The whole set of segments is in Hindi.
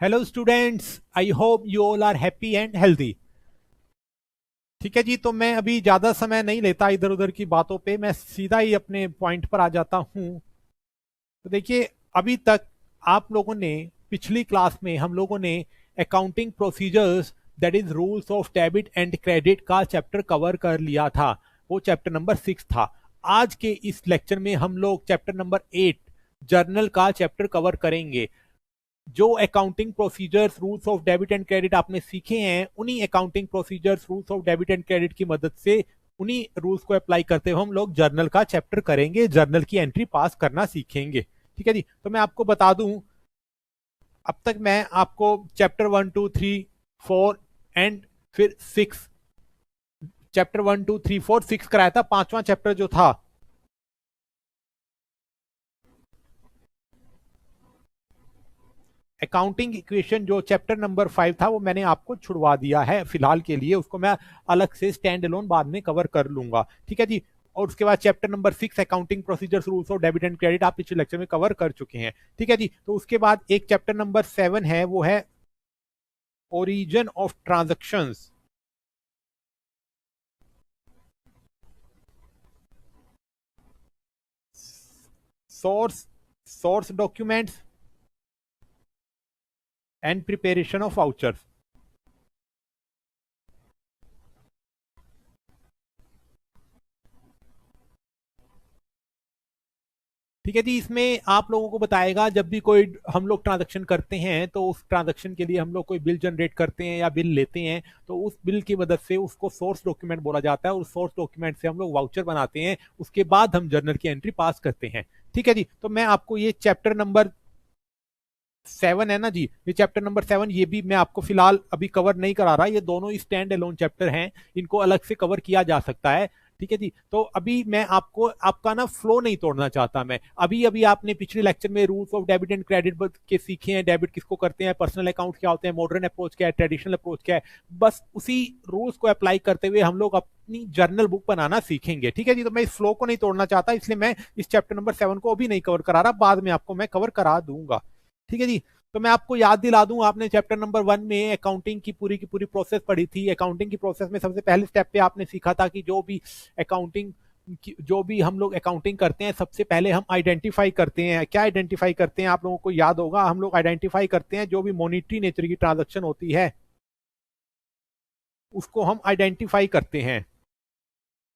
Hello students, I hope you all are happy and healthy. ठीक है जी, तो मैं अभी ज़्यादा समय नहीं लेता इधर उधर की बातों पे, मैं सीधा ही अपने पॉइंट पर आ जाता हूँ। तो देखिए, अभी तक आप लोगों ने पिछली क्लास में हम लोगों ने accounting procedures that is rules of debit and credit का चैप्टर कवर कर लिया था। वो चैप्टर नंबर 6 था। आज के इस लेक्चर में हम लोग चैप्टर नंबर 8 जर्नल का चैप्टर कवर करेंगे। जो accounting procedures rules of debit and credit आपने सीखे हैं, उन्हीं accounting procedures rules of debit and credit की मदद से उन्हीं रूल्स को अप्लाई करते हुए हम लोग जर्नल का चैप्टर करेंगे, जर्नल की एंट्री पास करना सीखेंगे। ठीक है जी, तो मैं आपको बता दूं, अब तक मैं आपको चैप्टर 1 2 3 4 एंड फिर 6, चैप्टर 1 2 3 4 6 कराया था। पांचवा चैप्टर जो था अकाउंटिंग इक्वेशन, जो चैप्टर नंबर 5 था, वो मैंने आपको छुड़वा दिया है फिलहाल के लिए। उसको मैं अलग से स्टैंड अलोन बाद में कवर कर लूंगा। ठीक है जी। और उसके बाद chapter number 6 accounting procedures rules of debit and credit आप पिछले लेक्चर में कवर कर चुके हैं। ठीक है जी। तो उसके बाद एक चैप्टर नंबर 7 है, वो है origin of transactions, source source documents and preparation of vouchers. ठीक है जी। इसमें आप लोगों को बताएगा, जब भी कोई हम लोग ट्रांजैक्शन करते हैं तो उस ट्रांजैक्शन के लिए हम लोग कोई बिल जनरेट करते हैं या बिल लेते हैं, तो उस बिल की मदद से उसको सोर्स डॉक्यूमेंट बोला जाता है, और उस सोर्स डॉक्यूमेंट से हम लोग वाउचर बनाते हैं। उसके बाद हम जर्नल की एंट्री पास करते हैं। ठीक है जी। तो मैं आपको ये चैप्टर नंबर 7 है ना जी, ये चैप्टर नंबर 7, ये भी मैं आपको फिलहाल अभी कवर नहीं करा रहा। ये दोनों ही स्टैंड अलोन चैप्टर हैं, इनको अलग से कवर किया जा सकता है। ठीक है जी। तो अभी मैं आपको आपका ना फ्लो नहीं तोड़ना चाहता। मैं अभी अभी आपने पिछले लेक्चर में rules of debit and credit के सीखे हैं, डेबिट किसको करते हैं, पर्सनल अकाउंट क्या होते हैं, मॉडर्न अप्रोच क्या है, ट्रेडिशनल अप्रोच क्या है। बस उसी रूल्स को अप्लाई करते हुए हम लोग अपनी जर्नल बुक बनाना सीखेंगे। ठीक है जी। तो मैं इस फ्लो को नहीं तोड़ना चाहता, इसलिए मैं इस चैप्टर नंबर 7 को अभी नहीं कवर करा रहा, बाद में आपको मैं कवर करा दूंगा। ठीक है जी। तो मैं आपको याद दिला दूं, आपने चैप्टर नंबर 1 में अकाउंटिंग की पूरी प्रोसेस पढ़ी थी। अकाउंटिंग की प्रोसेस में सबसे पहले स्टेप पे आपने सीखा था कि अकाउंटिंग जो भी हम लोग अकाउंटिंग करते हैं, सबसे पहले हम आइडेंटिफाई करते हैं। क्या आइडेंटिफाई करते हैं, आप लोगों को याद होगा, हम लोग आइडेंटिफाई करते हैं जो भी मॉनिटरी नेचर की ट्रांजेक्शन होती है, उसको हम आइडेंटिफाई करते हैं।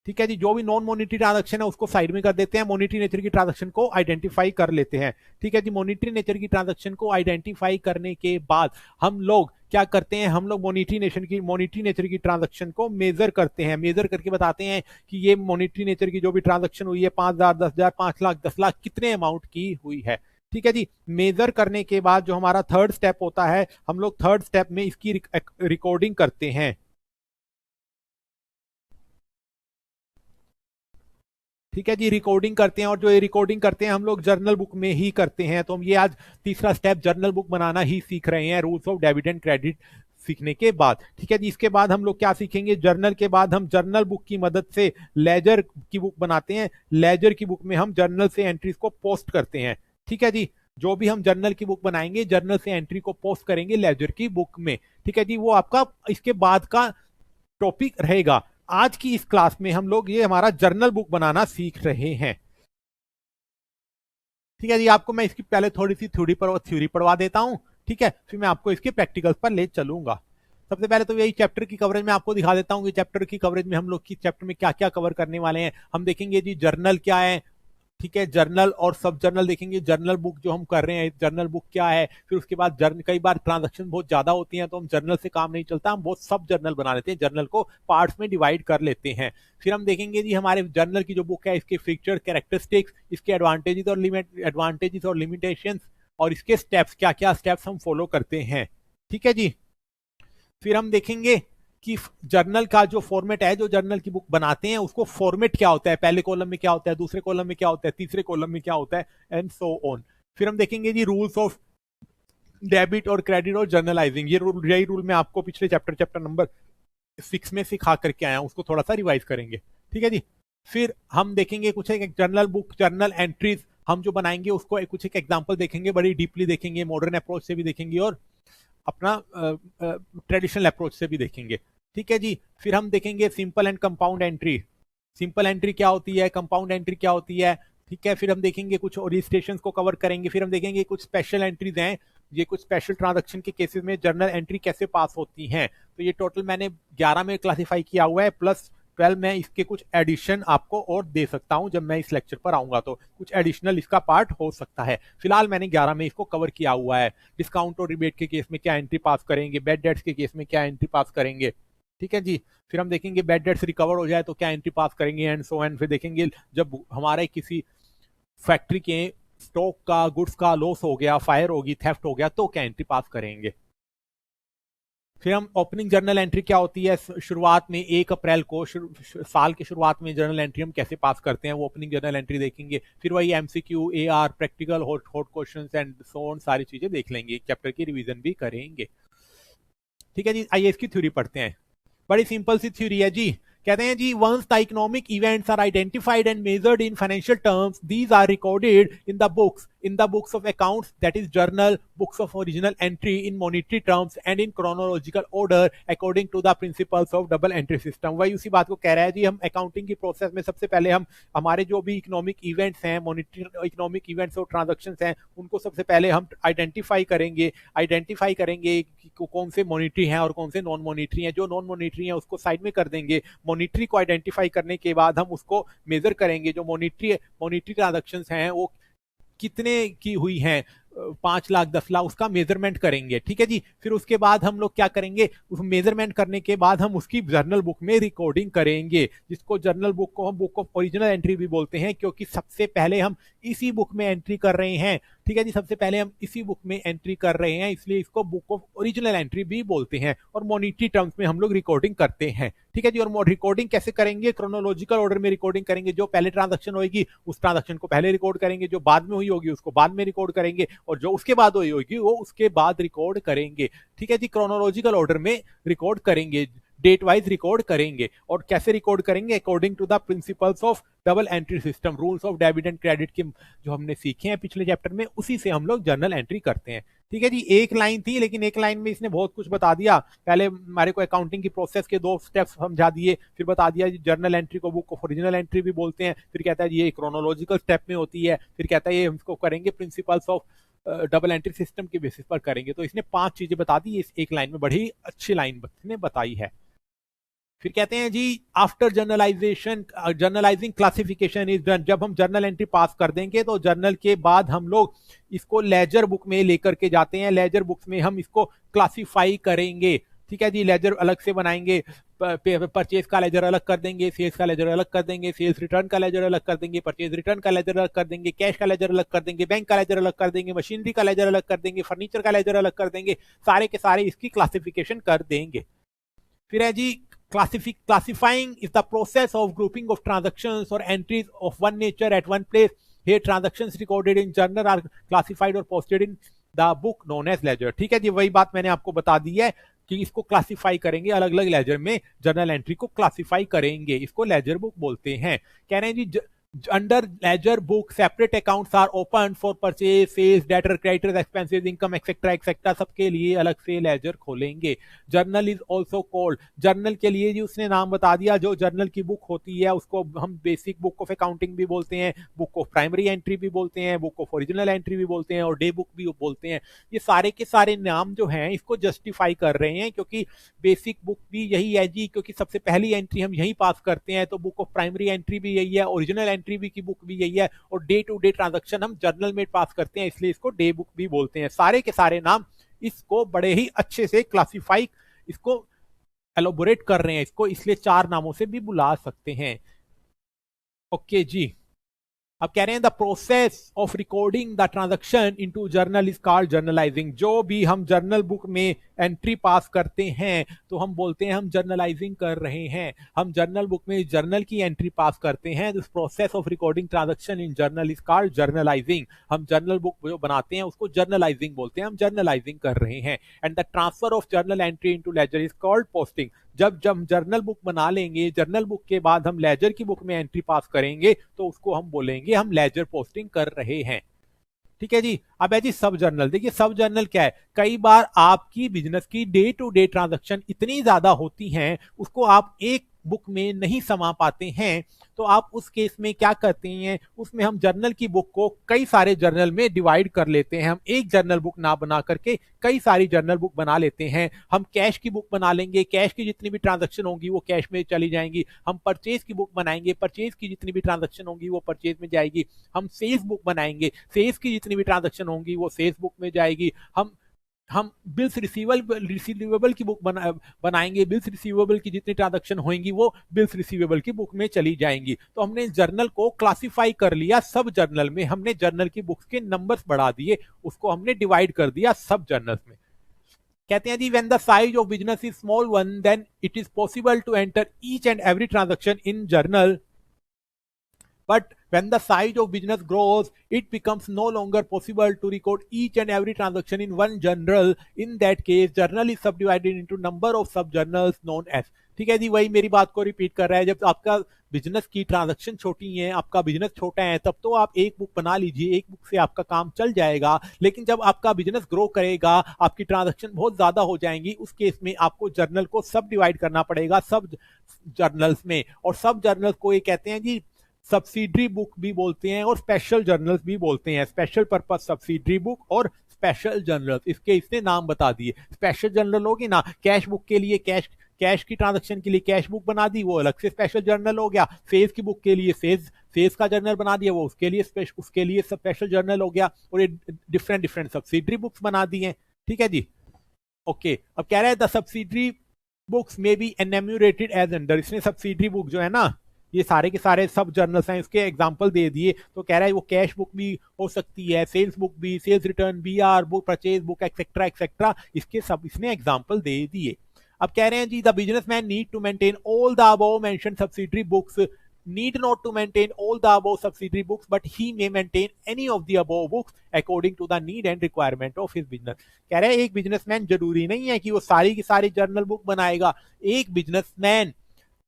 ठीक है जी। जो भी नॉन मॉनिटरी ट्रांजेक्शन है उसको साइड में कर देते हैं, मॉनिटरी नेचर की ट्रांजेक्शन को आइडेंटिफाई कर लेते हैं। ठीक है जी। मॉनिटरी नेचर की ट्रांजेक्शन को आइडेंटिफाई करने के बाद हम लोग क्या करते हैं, हम लोग मॉनिटरी नेचर की ट्रांजेक्शन को मेजर करते हैं। मेजर करके बताते हैं कि ये मॉनिटरी नेचर की जो भी ट्रांजेक्शन हुई है, 5,000, 10,000, 5 लाख, 10 लाख, कितने अमाउंट की हुई है। ठीक है जी। मेजर करने के बाद जो हमारा थर्ड स्टेप होता है, हम लोग थर्ड स्टेप में इसकी रिकॉर्डिंग करते हैं। ठीक है जी। रिकॉर्डिंग करते हैं, और जो ये रिकॉर्डिंग करते हैं हम लोग जर्नल बुक में ही करते हैं। तो हम ये आज तीसरा स्टेप जर्नल बुक बनाना ही सीख रहे हैं, rules of debit and credit सीखने के बाद। ठीक है जी। इसके बाद हम लोग क्या सीखेंगे, जर्नल के बाद हम जर्नल बुक की मदद से लेजर की बुक बनाते हैं। लेजर की बुक में हम जर्नल से एंट्रीज को पोस्ट करते हैं। ठीक है जी। जो भी हम जर्नल की बुक बनाएंगे, जर्नल से एंट्री को पोस्ट करेंगे लेजर की बुक में। ठीक है जी। वो आपका इसके बाद का टॉपिक रहेगा। आज की इस क्लास में हम लोग ये हमारा जर्नल बुक बनाना सीख रहे हैं। ठीक है जी। आपको मैं इसकी पहले थोड़ी सी थ्योरी पढ़वा देता हूं। ठीक है, फिर मैं आपको इसके प्रैक्टिकल्स पर ले चलूंगा। सबसे पहले तो यही चैप्टर की कवरेज में आपको दिखा देता हूं कि चैप्टर की कवरेज में हम लोग किस चैप्टर में क्या क्या कवर करने वाले हैं। हम देखेंगे जी जर्नल क्या है। ठीक है, जर्नल और सब जर्नल देखेंगे। जर्नल बुक जो हम कर रहे हैं, जर्नल बुक क्या है। फिर उसके बाद जर्नल, कई बार ट्रांजैक्शन बहुत ज्यादा होती हैं तो हम जर्नल से काम नहीं चलता, हम बहुत सब जर्नल बना लेते हैं, जर्नल को पार्ट्स में डिवाइड कर लेते हैं। फिर हम देखेंगे जी हमारे जर्नल की जो बुक है, इसके फीचर, कैरेक्टरिस्टिक्स, इसके एडवांटेजेस और लिमिटेशंस, और इसके स्टेप्स, क्या क्या स्टेप्स हम फॉलो करते हैं। ठीक है जी। फिर हम देखेंगे कि जर्नल का जो फॉर्मेट है, जो जर्नल की बुक बनाते हैं उसको फॉर्मेट क्या होता है, पहले कॉलम में क्या होता है, दूसरे कॉलम में क्या होता है, तीसरे कॉलम में क्या होता है, एंड सो ऑन। फिर हम देखेंगे जी रूल्स ऑफ डेबिट और क्रेडिट और जर्नलाइजिंग। यही रूल मैं आपको पिछले चैप्टर नंबर 6 में सिखा करके आया हूं, उसको थोड़ा सा रिवाइज करेंगे। ठीक है जी। फिर हम देखेंगे कुछ एक जर्नल बुक, जर्नल एंट्रीज हम जो बनाएंगे उसको कुछ एक एग्जांपल देखेंगे, बड़ी डीपली देखेंगे, मॉडर्न अप्रोच से भी देखेंगे और अपना ट्रेडिशनल अप्रोच से भी देखेंगे। ठीक है जी। फिर हम देखेंगे simple and compound entry. Simple entry क्या होती है, कंपाउंड एंट्री क्या होती है। ठीक है, फिर हम देखेंगे कुछ रजिस्ट्रेशन को कवर करेंगे। फिर हम देखेंगे कुछ स्पेशल एंट्रीज हैं, ये कुछ स्पेशल ट्रांजैक्शन के केसेस में जर्नल एंट्री कैसे पास होती हैं। तो ये टोटल मैंने 11 में क्लासिफाई किया हुआ है, प्लस 12 में इसके कुछ एडिशन आपको और दे सकता हूं जब मैं इस लेक्चर पर आऊंगा, तो कुछ एडिशनल इसका पार्ट हो सकता है। फिलहाल मैंने 11 में इसको कवर किया हुआ है। डिस्काउंट और रिबेट के केस में क्या एंट्री पास करेंगे, बैड डेट्स के केस में क्या एंट्री पास करेंगे। ठीक है जी। फिर हम देखेंगे बैड डेट्स रिकवर हो जाए तो क्या एंट्री पास करेंगे एंड सो एंड। फिर देखेंगे जब हमारे किसी फैक्ट्री के स्टॉक का, गुड्स का लॉस हो गया, फायर होगी, थेफ्ट हो गया, तो क्या एंट्री पास करेंगे। फिर हम ओपनिंग जर्नल एंट्री क्या होती है, शुरुआत में 1 अप्रैल को साल की शुरुआत में जर्नल एंट्री हम कैसे पास करते हैं, वो ओपनिंग जर्नल एंट्री देखेंगे। फिर वही MCQ, AR, practical, hot questions and so on सारी चीजें देख लेंगे, चैप्टर की रिवीजन भी करेंगे। ठीक है जी। आइए इसकी थ्योरी पढ़ते हैं। बड़ी सिंपल सी थ्योरी है जी। कहते हैं जी, once the economic events are identified and measured in financial terms, these are recorded in the books of accounts, that is journal, books of original entry, in monetary terms and in chronological order according to the principles of double entry system। वही उसी बात को कह रहा है जी। हम अकाउंटिंग की प्रोसेस में सबसे पहले हम हमारे जो भी इकोनॉमिक इवेंट्स हैं, मॉनिटरी इकोनॉमिक इवेंट्स और ट्रांजैक्शंस हैं, उनको सबसे पहले हम आइडेंटिफाई करेंगे कि कौन से मॉनिटरी हैं और कौन से नॉन मॉनिटरी हैं। जो नॉन मॉनिटरी हैं उसको साइड में कर देंगे। मॉनिटरी को आइडेंटिफाई करने के बाद हम उसको मेजर करेंगे। जो मॉनिटरी ट्रांजैक्शंस हैं वो कितने की हुई हैं, 5 लाख 10 लाख, उसका मेजरमेंट करेंगे। ठीक है जी। फिर उसके बाद हम लोग क्या करेंगे, उस मेजरमेंट करने के बाद हम उसकी जर्नल बुक में रिकॉर्डिंग करेंगे, जिसको जर्नल बुक को हम बुक ऑफ ओरिजिनल एंट्री भी बोलते हैं, क्योंकि सबसे पहले हम इसी बुक में एंट्री कर रहे हैं। ठीक है जी। सबसे पहले हम इसी बुक में एंट्री कर रहे हैं, इसलिए इसको बुक ऑफ ओरिजिनल एंट्री भी बोलते हैं। और मॉनिटरी टर्म्स में हम लोग रिकॉर्डिंग करते हैं। ठीक है जी। और रिकॉर्डिंग कैसे करेंगे, क्रोनोलॉजिकल ऑर्डर में रिकॉर्डिंग करेंगे। जो पहले ट्रांजैक्शन होगी उस ट्रांजैक्शन को पहले रिकॉर्ड करेंगे, जो बाद में हुई होगी उसको बाद में रिकॉर्ड करेंगे, और जो उसके बाद हुई होगी वो उसके बाद रिकॉर्ड करेंगे। ठीक है जी। क्रोनोलॉजिकल ऑर्डर में रिकॉर्ड करेंगे, डेट वाइज रिकॉर्ड करेंगे। और कैसे रिकॉर्ड करेंगे, according to the principles of double entry system, rules of debit and credit के जो हमने सीखे हैं पिछले चैप्टर में, उसी से हम लोग जर्नल एंट्री करते हैं। ठीक है जी। एक लाइन थी, लेकिन एक लाइन में इसने बहुत कुछ बता दिया। पहले हमारे को अकाउंटिंग की प्रोसेस के 2 स्टेप्स समझा दिए, फिर बता दिया जी जर्नल एंट्री को बुक ऑफ ओरिजिनल एंट्री भी बोलते हैं। फिर कहता है ये क्रोनोलॉजिकल स्टेप में होती है। फिर कहता है ये हमको करेंगे principles of double entry system के बेसिस पर करेंगे। तो इसने 5 चीजें बता दी इस एक लाइन में, बड़ी अच्छी लाइन इसने बताई है। फिर कहते हैं जी, after journalizing classification is done. जब हम जर्नल एंट्री पास कर देंगे तो जर्नल के बाद हम लोग इसको लेजर बुक में लेकर के जाते हैं। लेजर बुक्स में हम इसको क्लासिफाई करेंगे। ठीक है जी। लेजर अलग से बनाएंगे, परचेज का लेजर अलग कर देंगे, सेल्स का लेजर अलग कर देंगे, सेल्स रिटर्न का लेजर अलग कर देंगे, परचेज रिटर्न का लेजर अलग कर देंगे, कैश का लेजर अलग कर देंगे, बैंक का लेजर अलग कर देंगे, मशीनरी का लेजर अलग कर देंगे, फर्नीचर का लेजर अलग कर देंगे। सारे के सारे इसकी क्लासिफिकेशन कर देंगे। फिर है जी, classifying is the process of grouping of transactions or entries of one nature at one place. Here transactions recorded in journal are classified or posted in the book known as ledger। ठीक है जी। वही बात मैंने आपको बता दी है कि इसको क्लासिफाई करेंगे, अलग अलग लेजर में जर्नल एंट्री को क्लासिफाई करेंगे, इसको लेजर बुक बोलते हैं। कह रहे हैं जी, under ledger book separate accounts are opened for purchase, sales, debtor, creditors, expenses, income, etc. सबके लिए अलग से लेजर खोलेंगे। Journal is also called, journal के लिए जी उसने नाम बता दिया। जो जर्नल की बुक होती है उसको हम बेसिक बुक ऑफ अकाउंटिंग भी बोलते हैं, बुक ऑफ प्राइमरी एंट्री भी बोलते हैं, बुक ऑफ ओरिजिनल एंट्री भी बोलते हैं, और डे बुक भी बोलते हैं। ये सारे के सारे नाम जो हैं इसको जस्टिफाई कर रहे हैं, क्योंकि बेसिक बुक भी यही है जी, क्योंकि सबसे पहली एंट्री हम यही पास करते हैं। तो बुक ऑफ प्राइमरी एंट्री भी यही है, ओरिजिनल एंट्री भी की बुक भी यही है, और डे टू डे ट्रांजैक्शन हम जर्नल में पास करते हैं, इसलिए इसको डे बुक भी बोलते हैं। सारे के सारे नाम इसको बड़े ही अच्छे से क्लासिफाई, इसको एलोबोरेट कर रहे हैं इसको, इसलिए 4 नामों से भी बुला सकते हैं। ओके जी। अब कह रहे हैं the process of recording the transaction into journal is called journalising. जो भी हम जर्नल बुक में एंट्री पास करते हैं तो हम बोलते हैं हम जर्नलाइजिंग कर रहे हैं। हम जर्नल बुक में जर्नल की एंट्री पास करते हैं। This process of recording transaction in journal is called journalising. हम जर्नल बुक जो बनाते हैं उसको जर्नलाइजिंग बोलते हैं, हम जर्नलाइजिंग कर रहे हैं। And the transfer of journal entry into ledger is called posting. जब जब जर्नल बुक बना लेंगे, जर्नल बुक के बाद हम लेजर की बुक में एंट्री पास करेंगे तो उसको हम बोलेंगे हम लेजर पोस्टिंग कर रहे हैं। ठीक है जी। अब है जी सब जर्नल। देखिए सब जर्नल क्या है, कई बार आपकी बिजनेस की डे टू डे ट्रांजैक्शन इतनी ज्यादा होती हैं, उसको आप एक बुक में नहीं समा पाते हैं, तो आप उस केस में क्या करते हैं, उसमें हम जर्नल की बुक को कई सारे जर्नल में डिवाइड कर लेते हैं। हम एक जर्नल बुक ना बना करके कई सारी जर्नल बुक बना लेते हैं। हम कैश की बुक बना लेंगे, कैश की जितनी भी ट्रांजैक्शन होंगी वो कैश में चली जाएंगी। हम परचेज की बुक बनाएंगे, परचेज की जितनी भी ट्रांजैक्शन होंगी वो परचेज में जाएगी। हम सेल्स बुक बनाएंगे, सेल्स की जितनी भी ट्रांजैक्शन होंगी वो सेल्स बुक में जाएगी। हम बिल्स रिसीवेबल की बुक बनाएंगे, बिल्स रिसीवेबल की जितनी ट्रांजैक्शन होंगी वो बिल्स रिसीवेबल की बुक में चली जाएंगी। तो हमने जर्नल को क्लासिफाई कर लिया सब जर्नल में, हमने जर्नल की बुक्स के नंबर्स बढ़ा दिए, उसको हमने डिवाइड कर दिया सब जर्नल्स में। कहते हैं जी when the size of business is small one then it is possible to enter each and every transaction in journal, but when the size of business grows, it becomes no longer possible to record each and every transaction in one journal. In that case, journal is subdivided into number of sub journals known as. ठीक है जी, वही मेरी बात को रिपीट कर रहा है। जब आपका बिजनेस की ट्रांजैक्शन छोटी है, आपका बिजनेस छोटा है, तब तो आप एक बुक बना लीजिए, एक बुक से आपका काम चल जाएगा। लेकिन जब आपका बिजनेस ग्रो करेगा, आपकी ट्रांजैक्शन बहुत ज्यादा हो जाएंगी, उस केस में आपको जर्नल को सब डिवाइड करना पड़ेगा सब जर्नल्स में। और सब जर्नल्स को ये कहते हैं जी सब्सिडरी बुक भी बोलते हैं और स्पेशल जर्नल्स भी बोलते हैं। स्पेशल पर्पस सब्सिडरी बुक और स्पेशल जर्नल, इसके इसने नाम बता दिए। स्पेशल जर्नल होगी ना, कैश बुक के लिए कैश की ट्रांजैक्शन के लिए कैश बुक बना दी, वो अलग से स्पेशल जर्नल हो गया। सेल्स की बुक के लिए सेल्स का जर्नल बना दिया, वो उसके लिए स्पेशल जर्नल हो गया। और ये डिफरेंट डिफरेंट सब्सिडरी बुक्स बना दी हैं। ठीक है जी, ओके। अब कह रहा है द सब्सिडरी बुक्स में बी एन्यूमरेटेड एज अंडर। इसने सब्सिडरी बुक जो है ना, ये सारे के सारे सब जर्नल्स हैं, इसके एग्जांपल दे दिए। तो कह रहा है वो कैश बुक भी हो सकती है, सेल्स बुक भी, sales return, BR book, purchase book, etcetera etcetera, इसके सब इसने एग्जांपल दे दिए। अब कह रहे हैं जी the businessman need to maintain all the above mentioned subsidiary books, need not to maintain all the above subsidiary books, but he may maintain any of the above books according to the need and requirement of his business. कह रहे हैं एक बिजनेसमैन जरूरी नहीं है कि वो सारी की सारी जर्नल बुक बनाएगा। एक बिजनेसमैन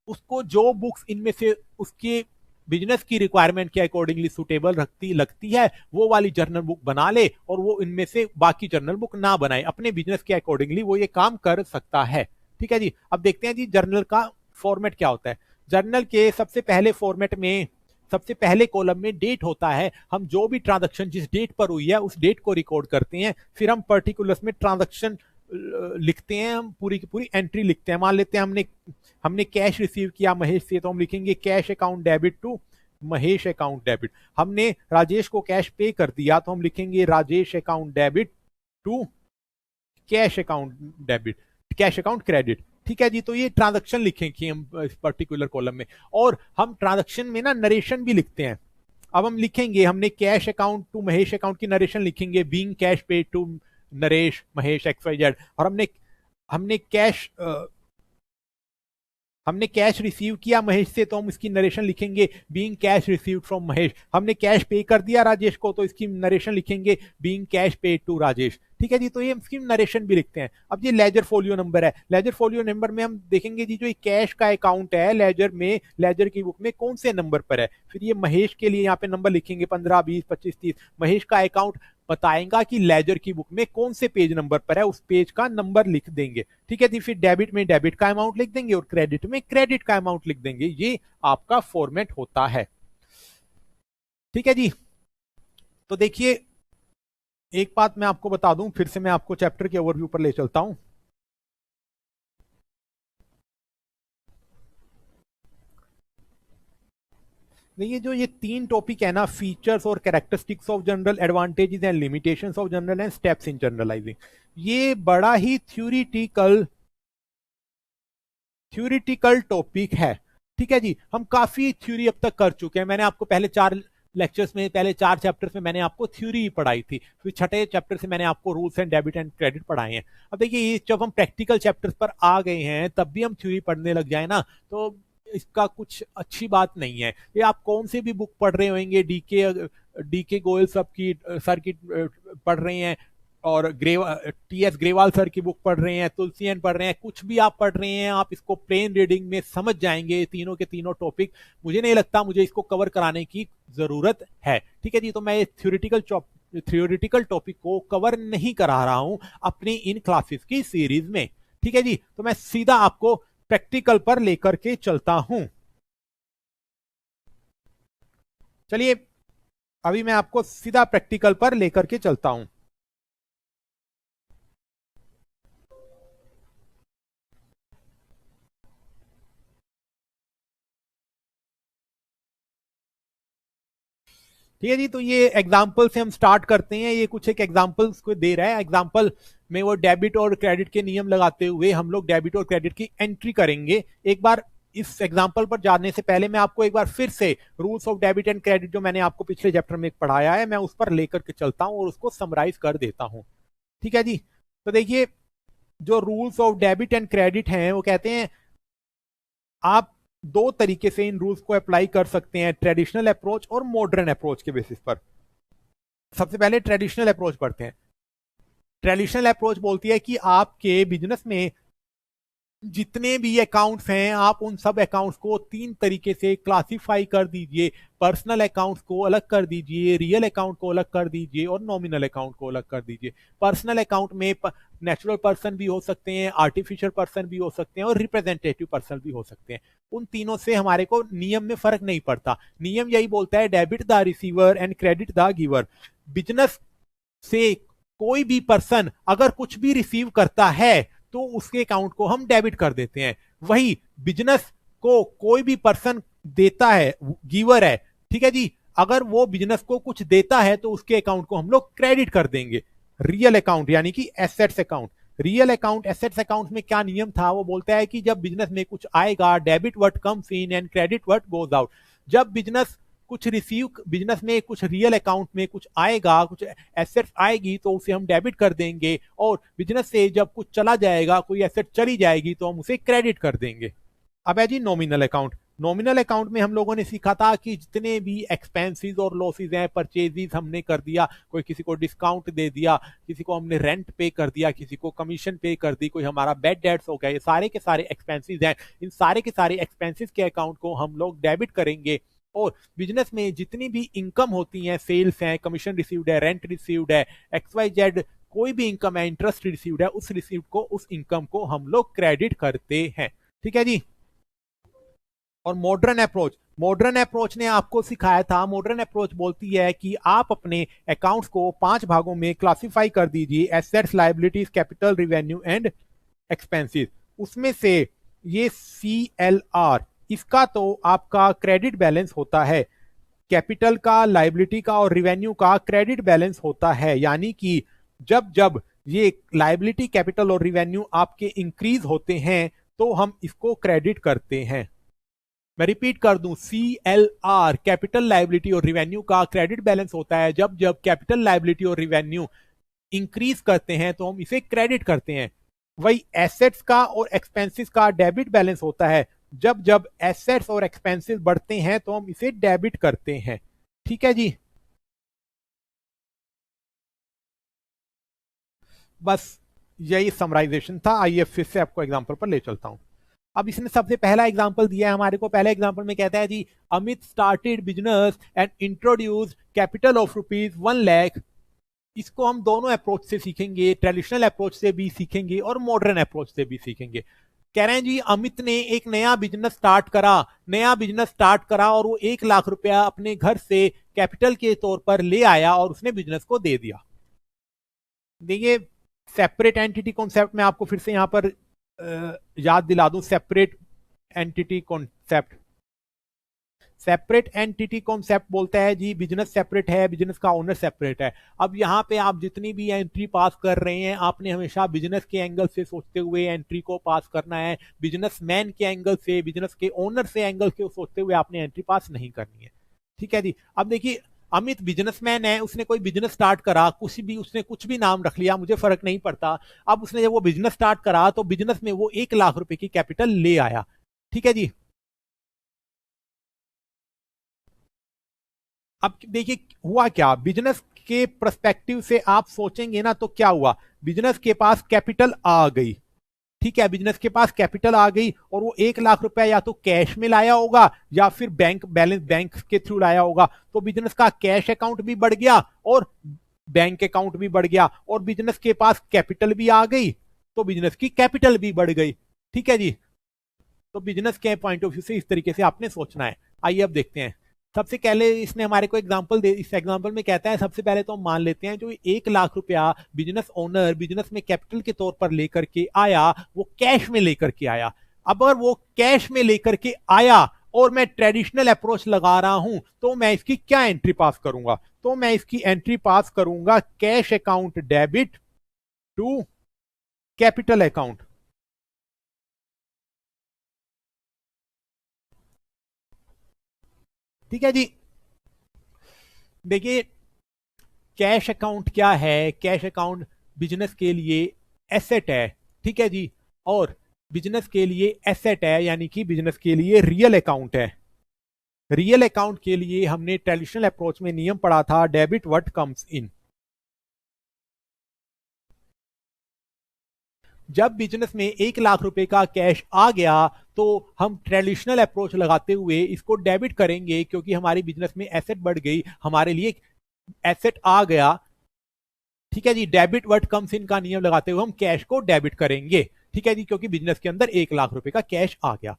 उसको जो बुक्स इनमें से उसके बिजनेस की रिक्वायरमेंट के अकॉर्डिंगली सुटेबल लगती है, वो वाली जर्नल बुक बना ले, और वो इनमें से बाकी जर्नल बुक ना बनाए। अपने बिजनेस के अकॉर्डिंगली वो ये काम कर सकता है। ठीक है जी। अब देखते हैं जी जर्नल का फॉर्मेट क्या होता है। जर्नल के सबसे पहले फॉर्मेट में सबसे पहले कॉलम में डेट होता है। हम जो भी ट्रांजैक्शन जिस डेट पर हुई है उस डेट को रिकॉर्ड करते हैं। फिर हम पर्टिकुलर्स में ट्रांजैक्शन लिखते हैं, हम पूरी की पूरी एंट्री लिखते हैं। मान लेते हैं हमने कैश रिसीव किया महेश से, तो हम लिखेंगे cash account debit to Mahesh account debit. हमने राजेश को कैश पे कर दिया, तो हम लिखेंगे Rajesh account debit to cash account debit, cash account credit. ठीक है जी। तो ये ट्रांजैक्शन लिखेंगे हम इस पर्टिकुलर कॉलम में। और हम ट्रांजैक्शन में ना नरेशन भी लिखते हैं। अब हम लिखेंगे हमने cash account to Mahesh account की नरेशन लिखेंगे, being cash paid to Naresh Mahesh XYZ। और हमने कैश रिसीव किया महेश से, तो हम इसकी नरेशन लिखेंगे being cash received from Mahesh. हमने कैश पे कर दिया राजेश को, तो इसकी नरेशन लिखेंगे being cash paid to Rajesh. ठीक है जी। तो ये इसकी नरेशन भी लिखते हैं। अब ये लेजर फोलियो नंबर है। लेजर फोलियो नंबर में हम देखेंगे जी जो ये कैश का अकाउंट है लेजर में, लेजर की बुक में कौन से नंबर पर है। फिर ये महेश के लिए यहाँ पे नंबर लिखेंगे 15, 20, 25, 30। महेश का अकाउंट बताएगा कि लेजर की बुक में कौन से पेज नंबर पर है, उस पेज का नंबर लिख देंगे। ठीक है जी। फिर डेबिट में डेबिट का अमाउंट लिख देंगे और क्रेडिट में क्रेडिट का अमाउंट लिख देंगे। ये आपका फॉर्मेट होता है। ठीक है जी। तो देखिए एक बात मैं आपको बता दूं, फिर से मैं आपको चैप्टर के ओवरव्यू पर ले चलता हूं। देखिए जो ये 3 टॉपिक है ना, फीचर्स और characteristics of journal, advantages and limitations of journal and steps in journalising, ये बड़ा ही थ्योरिटिकल टॉपिक है। ठीक है जी। हम काफी थ्योरी अब तक कर चुके हैं। मैंने आपको पहले 4 चैप्टर्स में मैंने आपको थ्योरी पढ़ाई थी। फिर छठे चैप्टर से मैंने आपको rules and debit and credit पढ़ाए हैं। अब देखिए ये जब हम प्रैक्टिकल चैप्टर्स पर आ गए हैं तब भी हम थ्योरी पढ़ने लग जाए ना, तो इसका कुछ अच्छी बात नहीं है। ये आप कौन से भी बुक पढ़ रहे होंगे, डीके गोयल सर की पढ़ रहे हैं, और TS ग्रेवाल सर की बुक पढ़ रहे हैं, तुलसीएन पढ़ रहे हैं, कुछ भी आप पढ़ रहे हैं, आप इसको प्लेन रीडिंग में समझ जाएंगे तीनों के तीनों टॉपिक। मुझे नहीं लगता मुझे इसको कवर कराने की जरूरत है। ठीक है जी। तो मैं थ्योरेटिकल थियोरिटिकल टॉपिक को कवर नहीं करा रहा हूं अपनी इन क्लासेस की सीरीज में। ठीक है जी, तो मैं सीधा आपको प्रैक्टिकल पर लेकर के चलता हूं। चलिए अभी मैं आपको सीधा प्रैक्टिकल पर लेकर के चलता हूं। ठीक है जी, तो ये एग्जाम्पल से हम स्टार्ट करते हैं। ये कुछ एक एग्जाम्पल्स को दे रहा है। एग्जाम्पल में वो डेबिट और क्रेडिट के नियम लगाते हुए हम लोग डेबिट और क्रेडिट की एंट्री करेंगे। एक बार इस एग्जाम्पल पर जाने से पहले मैं आपको एक बार फिर से rules of debit and credit जो मैंने आपको पिछले चैप्टर में पढ़ाया है, मैं उस पर लेकर के चलता हूं और उसको समराइज कर देता हूं। ठीक है जी, तो देखिए जो rules of debit and credit हैं वो कहते हैं आप दो तरीके से इन रूल्स को अप्लाई कर सकते हैं, ट्रेडिशनल अप्रोच और मॉडर्न अप्रोच के बेसिस पर। सबसे पहले ट्रेडिशनल अप्रोच पढ़ते हैं। ट्रेडिशनल अप्रोच बोलती है कि आपके बिजनेस में जितने भी अकाउंट्स हैं आप उन सब अकाउंट्स को तीन तरीके से क्लासिफाई कर दीजिए। पर्सनल अकाउंट्स को अलग कर दीजिए, रियल अकाउंट को अलग कर दीजिए और नॉमिनल अकाउंट को अलग कर दीजिए। पर्सनल अकाउंट में नेचुरल पर्सन भी हो सकते हैं, आर्टिफिशियल पर्सन भी हो सकते हैं और रिप्रेजेंटेटिव पर्सन भी हो सकते हैं। उन तीनों से हमारे को नियम में फर्क नहीं पड़ता। नियम यही बोलता है debit the receiver and credit the giver. Business से कोई भी पर्सन अगर कुछ भी रिसीव करता है तो उसके अकाउंट को हम डेबिट कर देते हैं। वही बिजनेस को कोई भी पर्सन देता है, गिवर है, ठीक है जी, अगर वो बिजनेस को कुछ देता है तो उसके अकाउंट को हम लोग क्रेडिट कर देंगे। रियल अकाउंट यानी कि assets account. Real account assets account में क्या नियम था, वो बोलता है कि जब बिजनेस में कुछ आएगा debit what comes in and credit what goes out. जब बिजनेस कुछ रिसीव, बिजनेस में कुछ रियल अकाउंट में कुछ आएगा, कुछ एसेट्स आएगी तो उसे हम डेबिट कर देंगे, और बिजनेस से जब कुछ चला जाएगा, कोई एसेट चली जाएगी तो हम उसे क्रेडिट कर देंगे। अब है जी नॉमिनल अकाउंट। नॉमिनल अकाउंट में हम लोगों ने सीखा था कि जितने भी एक्सपेंसेस और लॉसेस हैं, परचेजेस हमने कर दिया, कोई किसी को डिस्काउंट दे दिया, किसी को हमने रेंट पे कर दिया, किसी को कमीशन पे कर दी, कोई हमारा बैड डेट्स हो गया, ये सारे के सारे एक्सपेंसेस हैं। इन सारे के सारे एक्सपेंसेस के अकाउंट को हम लोग डेबिट करेंगे। और बिजनेस में जितनी भी इनकम होती है, सेल्स है, कमीशन रिसीव्ड है, रेंट रिसीव्ड है, XYZ कोई भी इनकम है, इंटरेस्ट रिसीव्ड है, उस रिसीव्ड को, उस इनकम को हम लोग क्रेडिट करते हैं। ठीक है जी। और मॉडर्न अप्रोच, मॉडर्न अप्रोच ने आपको सिखाया था, मॉडर्न अप्रोच बोलती है कि आप अपने अकाउंट्स को 5 भागों में क्लासिफाई कर दीजिए, assets, liabilities, capital, revenue and expenses. उसमें से ये CLR, इसका तो आपका क्रेडिट बैलेंस होता है, कैपिटल का, लायबिलिटी का और रिवेन्यू का क्रेडिट बैलेंस होता है। यानी कि जब जब ये लायबिलिटी, कैपिटल और रिवेन्यू आपके इंक्रीज होते हैं तो हम इसको क्रेडिट करते हैं। मैं रिपीट कर दूं, CLR कैपिटल, लायबिलिटी और रिवेन्यू का क्रेडिट बैलेंस होता है। जब जब कैपिटल, लायबिलिटी और रिवेन्यू इंक्रीज करते हैं तो हम इसे क्रेडिट करते हैं। वही एसेट्स का और एक्सपेंसेस का डेबिट बैलेंस होता है। जब जब एसेट्स और एक्सपेंसेस बढ़ते हैं तो हम इसे डेबिट करते हैं। ठीक है जी, बस यही समराइजेशन था। आइए फिर से आपको एग्जांपल पर ले चलता हूं। अब इसने सबसे पहला एग्जांपल दिया है हमारे को। पहले एग्जांपल में कहता है जी, Amit started business and introduce capital of ₹1,00,000। इसको हम दोनों अप्रोच से सीखेंगे, ट्रेडिशनल अप्रोच से भी सीखेंगे और मॉडर्न अप्रोच से भी सीखेंगे। कह रहे हैं जी अमित ने एक नया बिजनेस स्टार्ट करा, नया बिजनेस स्टार्ट करा और वो 1,00,000 रुपया अपने घर से कैपिटल के तौर पर ले आया और उसने बिजनेस को दे दिया। देखिए सेपरेट एंटिटी कॉन्सेप्ट में आपको फिर से यहां पर याद दिला दूं, separate entity concept. Separate entity concept बोलता है जी बिजनेस सेपरेट है, बिजनेस का ओनर सेपरेट है। अब यहाँ पे आप जितनी भी एंट्री पास कर रहे हैं, आपने हमेशा बिजनेस के एंगल से सोचते हुए एंट्री को पास करना है, बिजनेसमैन के एंगल से, बिजनेस के ओनर से एंगल से सोचते हुए आपने एंट्री पास नहीं करनी है। ठीक है जी। अब देखिए अमित बिजनेसमैन है, उसने कोई बिजनेस स्टार्ट करा, कुछ भी, उसने कुछ भी नाम रख लिया, मुझे फर्क नहीं पड़ता। अब उसने जब वो बिजनेस स्टार्ट करा तो बिजनेस में वो 1,00,000 रुपए की कैपिटल ले आया। ठीक है जी। अब देखिए हुआ क्या, बिजनेस के पर्सपेक्टिव से आप सोचेंगे ना तो क्या हुआ, बिजनेस के पास कैपिटल आ गई। ठीक है, बिजनेस के पास कैपिटल आ गई और वो 1,00,000 रुपया या तो कैश में लाया होगा या फिर बैंक बैलेंस, बैंक के थ्रू लाया होगा। तो बिजनेस का कैश अकाउंट भी बढ़ गया और बैंक अकाउंट भी बढ़ गया और बिजनेस के पास कैपिटल भी आ गई, तो बिजनेस की कैपिटल भी बढ़ गई। ठीक है जी, तो बिजनेस के पॉइंट ऑफ व्यू से इस तरीके से आपने सोचना है। आइए अब देखते हैं। सबसे पहले इसने हमारे को एग्जांपल दे, इस एग्जांपल में कहता है सबसे पहले तो हम मान लेते हैं जो 1 लाख रुपया बिजनेस ओनर बिजनेस में कैपिटल के तौर पर लेकर के आया, वो कैश में लेकर के आया। अब अगर वो कैश में लेकर के आया और मैं ट्रेडिशनल अप्रोच लगा रहा हूं, तो मैं इसकी क्या एंट्री पास करूंगा? तो मैं इसकी एंट्री पास करूंगा cash account debit to capital account. ठीक है जी, देखिए कैश अकाउंट क्या है? कैश अकाउंट बिजनेस के लिए एसेट है। ठीक है जी, और बिजनेस के लिए एसेट है यानी कि बिजनेस के लिए रियल अकाउंट है। रियल अकाउंट के लिए हमने ट्रेडिशनल अप्रोच में नियम पढ़ा था, डेबिट व्हाट कम्स इन। जब बिजनेस में 1 लाख रुपए का कैश आ गया तो हम ट्रेडिशनल अप्रोच लगाते हुए इसको डेबिट करेंगे, क्योंकि हमारी बिजनेस में एसेट बढ़ गई, हमारे लिए एसेट आ गया। ठीक है जी, डेबिट व्हाट कम्स इन का नियम लगाते हुए हम कैश को डेबिट करेंगे। ठीक है जी, क्योंकि बिजनेस के अंदर 1 लाख रुपए का कैश आ गया।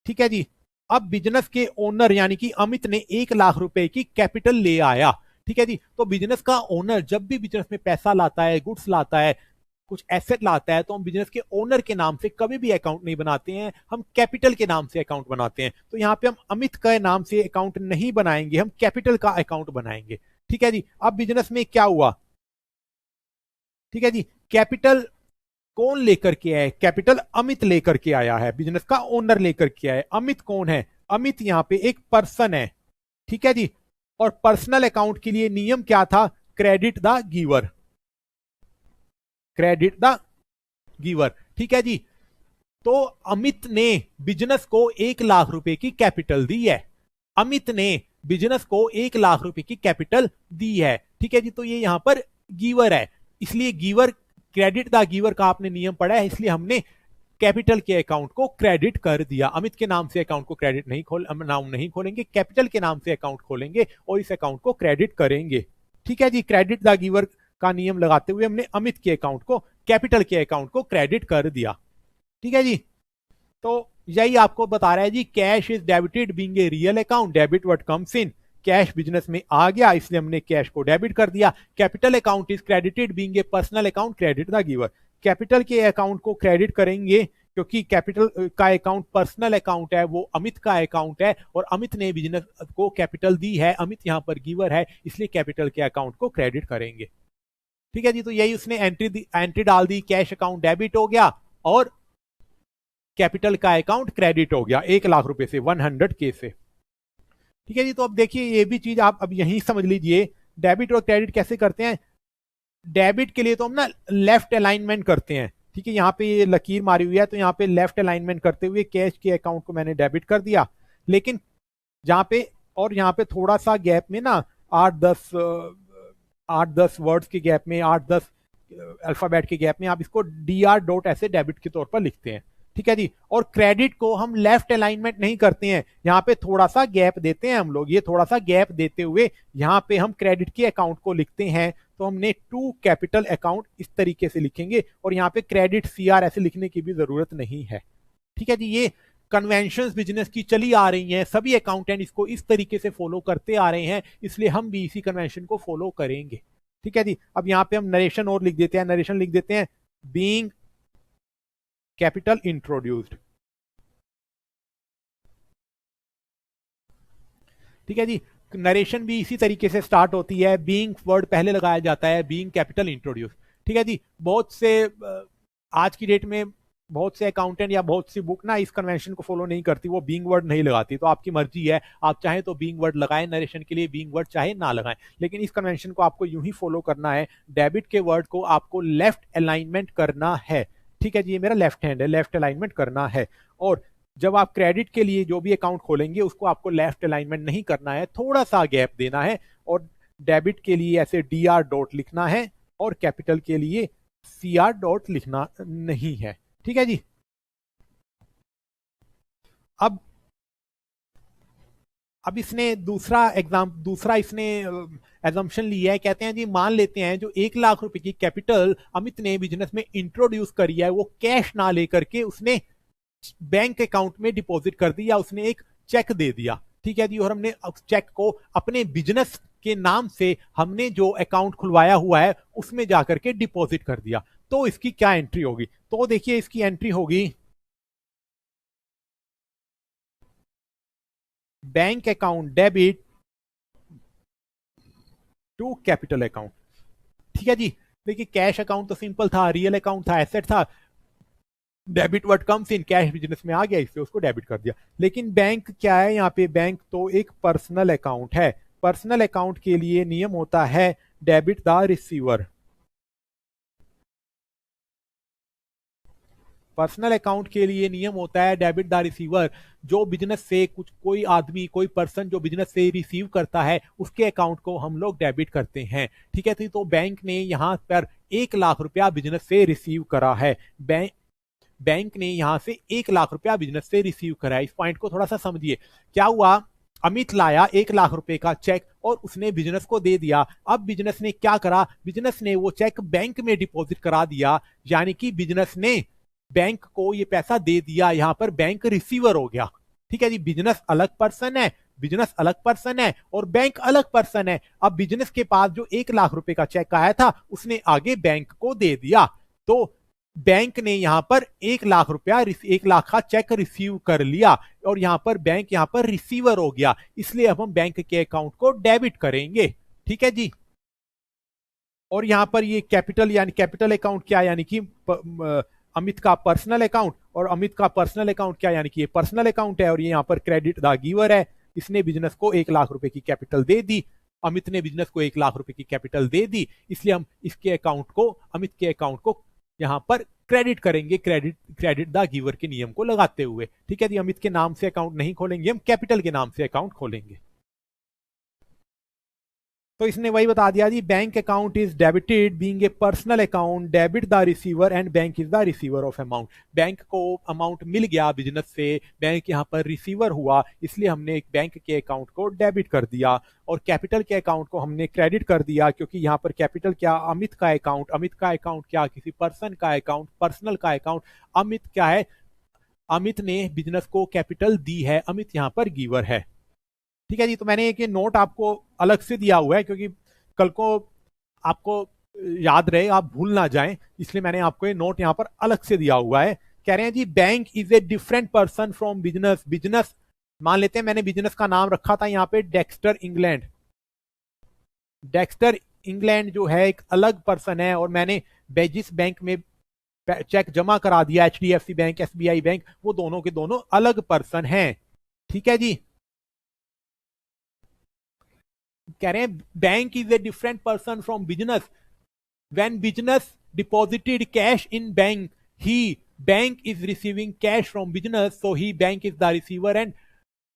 ठीक है जी, अब बिजनेस के ओनर यानी कि अमित ने 1 लाख रुपए की कैपिटल ले आया। ठीक है जी, तो बिजनेस का ओनर जब भी बिजनेस में पैसा लाता है, गुड्स लाता है, कुछ एसेट लाता है, तो हम बिजनेस के ओनर के नाम से कभी भी अकाउंट नहीं बनाते हैं, हम कैपिटल के नाम से अकाउंट बनाते हैं। तो यहाँ पे हम अमित के नाम से अकाउंट नहीं बनाएंगे, हम कैपिटल का अकाउंट बनाएंगे। ठीक है जी, अब बिजनेस में क्या हुआ? ठीक है जी, कैपिटल कौन लेकर के आया? कैपिटल अमित लेकर के आया है, बिजनेस का ओनर लेकर के आया है। अमित कौन है? अमित यहाँ पे एक पर्सन है। ठीक है जी, और पर्सनल अकाउंट के लिए नियम क्या था? Credit the giver, credit the giver. ठीक है जी, तो अमित ने बिजनेस को 1 लाख रुपए की कैपिटल दी है। अमित ने बिजनेस को 1 लाख रुपए की कैपिटल दी है। ठीक है जी, तो ये यहां पर गिवर है, इसलिए गिवर, क्रेडिट द गिवर का आपने नियम पढ़ा है, इसलिए हमने कैपिटल के अकाउंट को क्रेडिट कर दिया। अमित के नाम से अकाउंट को क्रेडिट नाम नहीं खोलेंगे, कैपिटल के नाम से अकाउंट खोलेंगे और इस अकाउंट को क्रेडिट करेंगे। ठीक है जी, क्रेडिट द गिवर का नियम लगाते हुए हमने अमित के अकाउंट को, कैपिटल के अकाउंट को क्रेडिट कर दिया। ठीक है जी, तो यही आपको बता रहा है जी, cash is debited being a real account, debit what comes in. Cash business में आ गया इसलिए हमने कैश को डेबिट कर दिया। Capital account is credited being a personal account, credit the giver. Capital के अकाउंट को क्रेडिट करेंगे क्योंकि कैपिटल का अकाउंट पर्सनल अकाउंट है, वो अमित का अकाउंट है और अमित ने बिजनेस को कैपिटल दी है, अमित यहाँ पर गिवर है, इसलिए कैपिटल के अकाउंट को क्रेडिट करेंगे। ठीक है जी, तो यही उसने एंट्री डाल दी, कैश अकाउंट डेबिट हो गया और कैपिटल का अकाउंट क्रेडिट हो गया 1 लाख रुपए से, 100K से। ठीक है जी, तो अब देखिए ये भी चीज आप अब यही समझ लीजिए, डेबिट और क्रेडिट कैसे करते हैं। डेबिट के लिए तो हम ना लेफ्ट अलाइनमेंट करते हैं। ठीक है, यहाँ पे ये लकीर मारी हुई है, तो यहाँ पे लेफ्ट अलाइनमेंट करते हुए कैश के अकाउंट को मैंने डेबिट कर दिया। लेकिन जहाँ पे और यहाँ पे थोड़ा सा गैप में ना 8-10 वर्ड्स के गैप में, 8-10 अल्फाबेट के गैप में आप इसको dr. ऐसे डेबिट के तौर पर लिखते हैं। ठीक है जी, और क्रेडिट को हम लेफ्ट अलाइनमेंट नहीं करते हैं, यहाँ पे थोड़ा सा गैप देते हैं हम लोग। ये थोड़ा सा गैप देते हुए यहाँ पे हम क्रेडिट के अकाउंट को लिखते हैं, तो हमने टू कैपिटल अकाउंट इस तरीके से लिखेंगे और यहाँ पे क्रेडिट CR ऐसे लिखने की भी जरूरत नहीं है। ठीक है जी, ये कन्वेंशंस बिजनेस की चली आ रही हैं, सभी अकाउंटेंट इसको इस तरीके से फॉलो करते आ रहे हैं, इसलिए हम भी इसी कन्वेंशन को फॉलो करेंगे। ठीक है जी, अब यहाँ पे हम नरेशन और लिख देते हैं, नरेशन लिख देते हैं बीइंग कैपिटल इंट्रोड्यूस्ड। ठीक है जी, नरेशन भी इसी तरीके से स्टार्ट होती है, बीइंग वर्ड पहले लगाया जाता है, बीइंग कैपिटल इंट्रोड्यूस। ठीक है जी, बहुत से आज की डेट में बहुत से अकाउंटेंट या बहुत सी बुक ना इस कन्वेंशन को फॉलो नहीं करती, वो बीइंग वर्ड नहीं लगाती। तो आपकी मर्जी है, आप चाहे तो बीइंग वर्ड लगाएं नरेशन के लिए, बीइंग वर्ड चाहे ना लगाएं, लेकिन इस कन्वेंशन को आपको यूं ही फॉलो करना है। डेबिट के वर्ड को आपको लेफ्ट अलाइनमेंट करना है। ठीक है जी, ये मेरा लेफ्ट हैंड है, लेफ्ट अलाइनमेंट करना है। और जब आप क्रेडिट के लिए जो भी अकाउंट खोलेंगे उसको आपको लेफ्ट अलाइनमेंट नहीं करना है, थोड़ा सा गैप देना है और डेबिट के लिए ऐसे dr. लिखना है और कैपिटल के लिए CR. लिखना नहीं है। ठीक है जी, अब इसने दूसरा इसने एजम्पशन लिया है, कहते हैं जी मान लेते हैं जो 1 लाख रुपए की कैपिटल अमित ने बिजनेस में इंट्रोड्यूस करी है वो कैश ना लेकर के उसने बैंक अकाउंट में डिपॉजिट कर दी या उसने एक चेक दे दिया, ठीक है जी, और हमने चेक को अपने बिजनेस के नाम से हमने जो अकाउंट खुलवाया हुआ है उसमें जाकर के डिपॉजिट कर दिया, तो इसकी क्या एंट्री होगी? तो देखिए इसकी एंट्री होगी bank account debit to capital account, ठीक है जी। देखिए कैश अकाउंट तो सिंपल था, रियल अकाउंट था, एसेट था, debit what comes in cash business में आ गया इसलिए उसको डेबिट कर दिया। लेकिन बैंक क्या है यहाँ पे? बैंक तो एक पर्सनल अकाउंट है। पर्सनल अकाउंट के लिए नियम होता है debit the receiver. Personal account के लिए नियम होता है डेबिट द रिसीवर। जो बिजनेस से कुछ कोई आदमी कोई पर्सन जो बिजनेस से रिसीव करता है उसके अकाउंट को हम लोग डेबिट करते हैं, ठीक है। तो बैंक ने यहाँ पर 1 लाख रुपया बिजनेस से रिसीव करा है। बैंक ने यहां से 1 लाख रुपया बिजनेस से रिसीव करा है। इस पॉइंट को थोड़ा सा समझिए। क्या हुआ? अमित लाया 1 लाख रुपए का चेक और उसने बिजनेस को दे दिया। अब बिजनेस ने क्या करा? बिजनेस ने वो चेक बैंक में डिपॉजिट करा दिया, यानी कि बिजनेस ने बैंक को ये पैसा दे दिया, यहां पर बैंक रिसीवर हो गया, ठीक है जी। बिजनेस अलग पर्सन है, बिजनेस अलग पर्सन है और बैंक अलग पर्सन है। अब बिजनेस के पास जो 1 लाख रुपए का चेक आया था उसने आगे बैंक को दे दिया, तो बैंक ने यहां पर 1 लाख रुपया 1 लाख का चेक रिसीव कर लिया और यहां पर बैंक यहां पर रिसीवर हो गया, इसलिए अब हम बैंक के अकाउंट को डेबिट करेंगे, ठीक है जी। और यहां पर ये कैपिटल यानी कैपिटल अकाउंट क्या, यानी कि अमित का पर्सनल अकाउंट, और अमित का पर्सनल अकाउंट क्या, यानी कि ये पर्सनल अकाउंट है। और ये यहां पर क्रेडिट द गिवर है, इसने बिजनेस को 1 लाख रुपए की कैपिटल दे दी, अमित ने बिजनेस को 1 लाख रुपए की कैपिटल दे दी, इसलिए हम इसके अकाउंट को अमित के अकाउंट को यहां पर क्रेडिट करेंगे, क्रेडिट द गिवर के नियम को लगाते हुए, ठीक है जी। अमित के नाम से अकाउंट नहीं खोलेंगे, हम कैपिटल के नाम से अकाउंट खोलेंगे। तो इसने वही बता दिया जी, bank account is debited being a personal account, debit the receiver and bank is the receiver of amount. Bank को अमाउंट मिल गया बिजनेस से, बैंक यहाँ पर रिसीवर हुआ, इसलिए हमने एक बैंक के अकाउंट को डेबिट कर दिया और कैपिटल के अकाउंट को हमने क्रेडिट कर दिया, क्योंकि यहाँ पर कैपिटल क्या, अमित का अकाउंट, अमित का अकाउंट क्या, किसी पर्सन का अकाउंट, पर्सनल का अकाउंट। अमित क्या है? अमित ने बिजनेस को कैपिटल दी है, अमित यहाँ पर गिवर है, ठीक है जी। तो मैंने एक ये नोट आपको अलग से दिया हुआ है क्योंकि कल को आपको याद रहे, आप भूल ना जाएं, इसलिए मैंने आपको ये नोट यहां पर अलग से दिया हुआ है। कह रहे हैं जी bank is a different person from business. Business मान लेते हैं, मैंने बिजनेस का नाम रखा था यहाँ पे डेक्स्टर इंग्लैंड। डेक्स्टर इंग्लैंड जो है एक अलग पर्सन है और मैंने बेजिस बैंक में चेक जमा करा दिया, एचडीएफसी बैंक, एसबीआई बैंक, वो दोनों के दोनों अलग पर्सन हैं, ठीक है जी। कह रहे हैं bank is a different person from business. When business deposited cash in bank, he bank is receiving cash from business, so he bank is the receiver and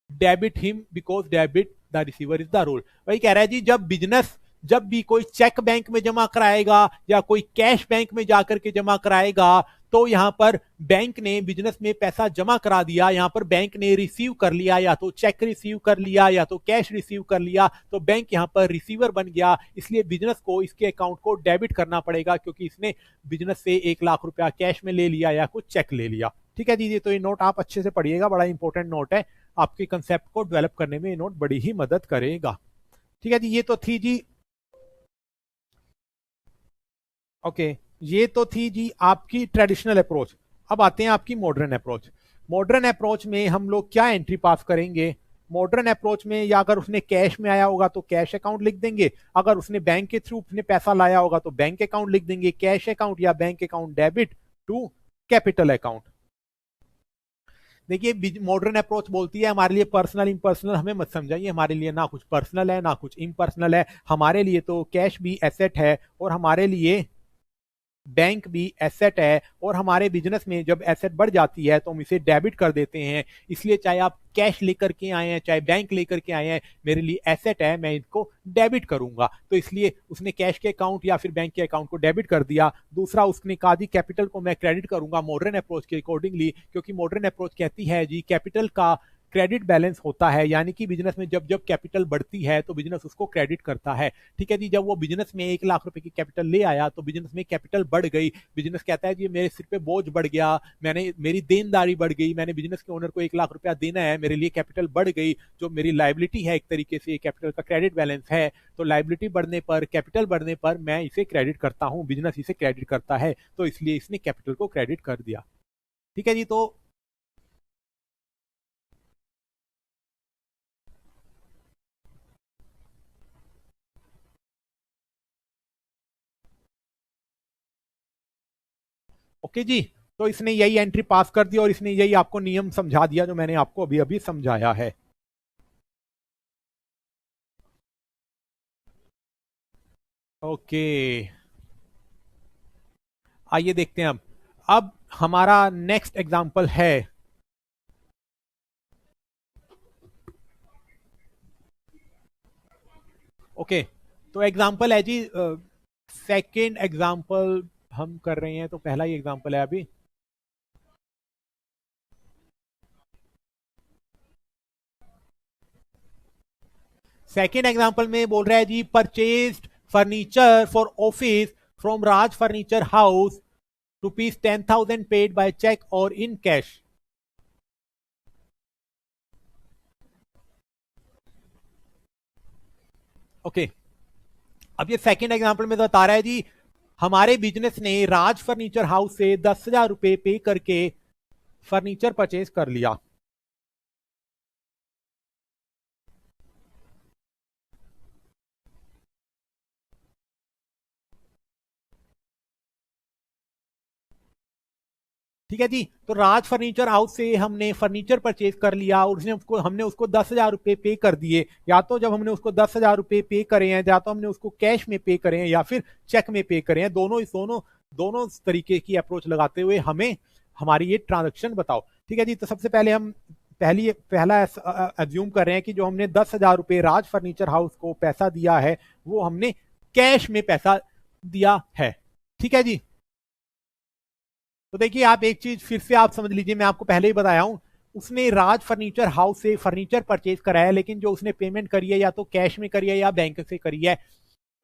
debit him because debit the receiver is the rule. वही कह रहा है जी, जब भी कोई चेक बैंक में जमा कराएगा या कोई कैश बैंक में जाकर के जमा कराएगा, तो यहां पर बैंक ने बिजनेस में पैसा जमा करा दिया, यहां पर बैंक ने रिसीव कर लिया, या तो चेक रिसीव कर लिया या तो कैश रिसीव कर लिया, तो बैंक यहां पर रिसीवर बन गया, इसलिए बिजनेस को इसके अकाउंट को डेबिट करना पड़ेगा क्योंकि इसने बिजनेस से 1 लाख रुपया कैश में ले लिया या कुछ चेक ले लिया, ठीक है जी। तो ये नोट आप अच्छे से पढ़िएगा, बड़ा इंपॉर्टेंट नोट है, आपके कंसेप्ट को डेवलप करने में ये नोट बड़ी ही मदद करेगा, ठीक है जी। ये तो थी जी, ओके, ये तो थी जी आपकी ट्रेडिशनल अप्रोच। अब आते हैं आपकी मॉडर्न अप्रोच। मॉडर्न अप्रोच में हम लोग क्या एंट्री पास करेंगे? मॉडर्न अप्रोच में, या अगर उसने कैश में आया होगा तो कैश अकाउंट लिख देंगे, अगर उसने बैंक के थ्रू उसने पैसा लाया होगा तो बैंक अकाउंट लिख देंगे, कैश अकाउंट या bank account debit to capital account. देखिए मॉडर्न अप्रोच बोलती है हमारे लिए पर्सनल इम्पर्सनल हमें मत समझाइए, हमारे लिए ना कुछ पर्सनल है ना कुछ इम्पर्सनल है, हमारे लिए तो कैश भी एसेट है और हमारे लिए बैंक भी एसेट है, और हमारे बिजनेस में जब एसेट बढ़ जाती है तो हम इसे डेबिट कर देते हैं, इसलिए चाहे आप कैश लेकर के आए हैं चाहे बैंक लेकर के आए हैं, मेरे लिए एसेट है, मैं इनको डेबिट करूंगा। तो इसलिए उसने कैश के अकाउंट या फिर बैंक के अकाउंट को डेबिट कर दिया। दूसरा, उसने कहा जी कैपिटल को मैं क्रेडिट करूंगा मॉडर्न अप्रोच के अकॉर्डिंगली, क्योंकि मॉडर्न अप्रोच कहती है जी कैपिटल का क्रेडिट बैलेंस होता है, यानी कि बिजनेस में जब जब कैपिटल बढ़ती है तो बिजनेस उसको क्रेडिट करता है। ठीक है जी, जब वो बिजनेस में 1 लाख रुपए की कैपिटल ले आया तो बिजनेस में कैपिटल बढ़ गई, बिजनेस कहता है जी मेरे सिर पे बोझ बढ़ गया, मैंने मेरी देनदारी बढ़ गई, मैंने बिजनेस के ओनर को 1 लाख रुपया देना है, मेरे लिए कैपिटल बढ़ गई, जो मेरी लाइबिलिटी है एक तरीके से कैपिटल का क्रेडिट बैलेंस है, तो लाइबिलिटी बढ़ने पर, कैपिटल बढ़ने पर मैं इसे क्रेडिट करता हूं, बिजनेस इसे क्रेडिट करता है, तो इसलिए इसने कैपिटल को क्रेडिट कर दिया। ठीक है जी, तो ओके जी, तो इसने यही एंट्री पास कर दी और इसने यही आपको नियम समझा दिया जो मैंने आपको अभी अभी समझाया है। ओके, आइए देखते हैं अब हमारा नेक्स्ट एग्जांपल है। ओके, तो एग्जांपल है जी, सेकंड एग्जांपल हम कर रहे हैं, तो पहला ही एग्जांपल है अभी। सेकंड एग्जांपल में बोल रहा है जी, purchased furniture for office from Raj furniture house, ₹10,000 paid by cheque और इन कैश। ओके, अब ये सेकंड एग्जांपल में बता रहा है जी, हमारे बिजनेस ने राज फर्नीचर हाउस से 10,000 रुपए पे करके फर्नीचर परचेज कर लिया। ठीक है जी, तो राज फर्नीचर हाउस से हमने फर्नीचर परचेज कर लिया और हमने उसको 10,000 रुपए पे कर दिए। या तो जब हमने उसको 10,000 रुपए पे करे हैं, या तो हमने उसको कैश में पे करे हैं या फिर चेक में पे करे हैं, दोनों तरीके की अप्रोच लगाते हुए हमें हमारी ये ट्रांजेक्शन बताओ। ठीक है जी, तो सबसे पहले हम पहला एज्यूम कर रहे हैं कि जो हमने 10,000 रुपए राज फर्नीचर हाउस को पैसा दिया है वो हमने कैश में पैसा दिया है। ठीक है जी, तो देखिए आप एक चीज फिर से आप समझ लीजिए, मैं आपको पहले ही बताया हूं, उसने राज फर्नीचर हाउस से फर्नीचर परचेज कराया, लेकिन जो उसने पेमेंट करी है या तो कैश में करी है या बैंक से करी है।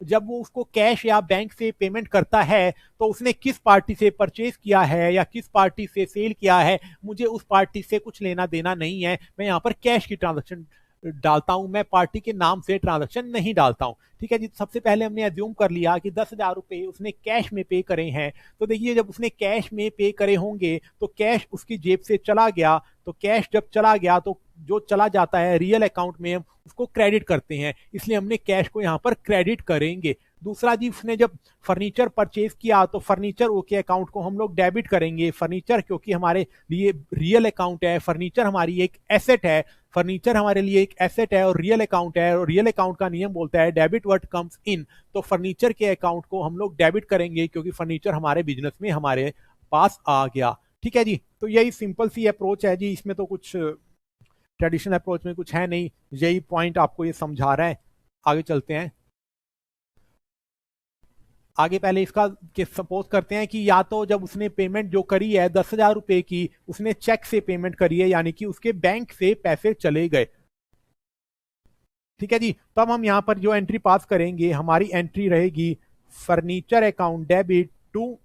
जब वो उसको कैश या बैंक से पेमेंट करता है तो उसने किस पार्टी से परचेज किया है या किस पार्टी से सेल किया है, मुझे उस पार्टी से कुछ लेना देना नहीं है। मैं यहाँ पर कैश की ट्रांजेक्शन डालता हूं, मैं पार्टी के नाम से ट्रांजेक्शन नहीं डालता हूं। ठीक है जी, सबसे पहले हमने अज्यूम कर लिया कि 10,000 रुपए उसने कैश में पे करे हैं। तो देखिए जब उसने कैश में पे करे होंगे तो कैश उसकी जेब से चला गया, तो कैश जब चला गया तो जो चला जाता है रियल अकाउंट में हम उसको क्रेडिट करते हैं, इसलिए हमने कैश को यहाँ पर क्रेडिट करेंगे। दूसरा जी, उसने जब फर्नीचर परचेज किया तो फर्नीचर ओके अकाउंट को हम लोग डेबिट करेंगे। फर्नीचर क्योंकि हमारे लिए रियल अकाउंट है, फर्नीचर हमारी एक एसेट है, फर्नीचर हमारे लिए एक एसेट है और रियल अकाउंट है, और रियल अकाउंट का नियम बोलता है डेबिट व्हाट कम्स इन। तो फर्नीचर के अकाउंट को हम लोग डेबिट करेंगे क्योंकि फर्नीचर हमारे बिजनेस में हमारे पास आ गया। ठीक है जी, तो यही सिंपल सी अप्रोच है जी, इसमें तो कुछ ट्रेडिशनल अप्रोच में कुछ है नहीं, यही पॉइंट आपको ये समझा रहा है। आगे चलते हैं। आगे पहले इसका सपोज करते हैं कि या तो जब उसने पेमेंट जो करी है 10,000 रुपए की, उसने चेक से पेमेंट करी है, यानी कि उसके बैंक से पैसे चले गए। ठीक है जी, तब हम यहां पर जो एंट्री पास करेंगे, हमारी एंट्री रहेगी furniture account debit to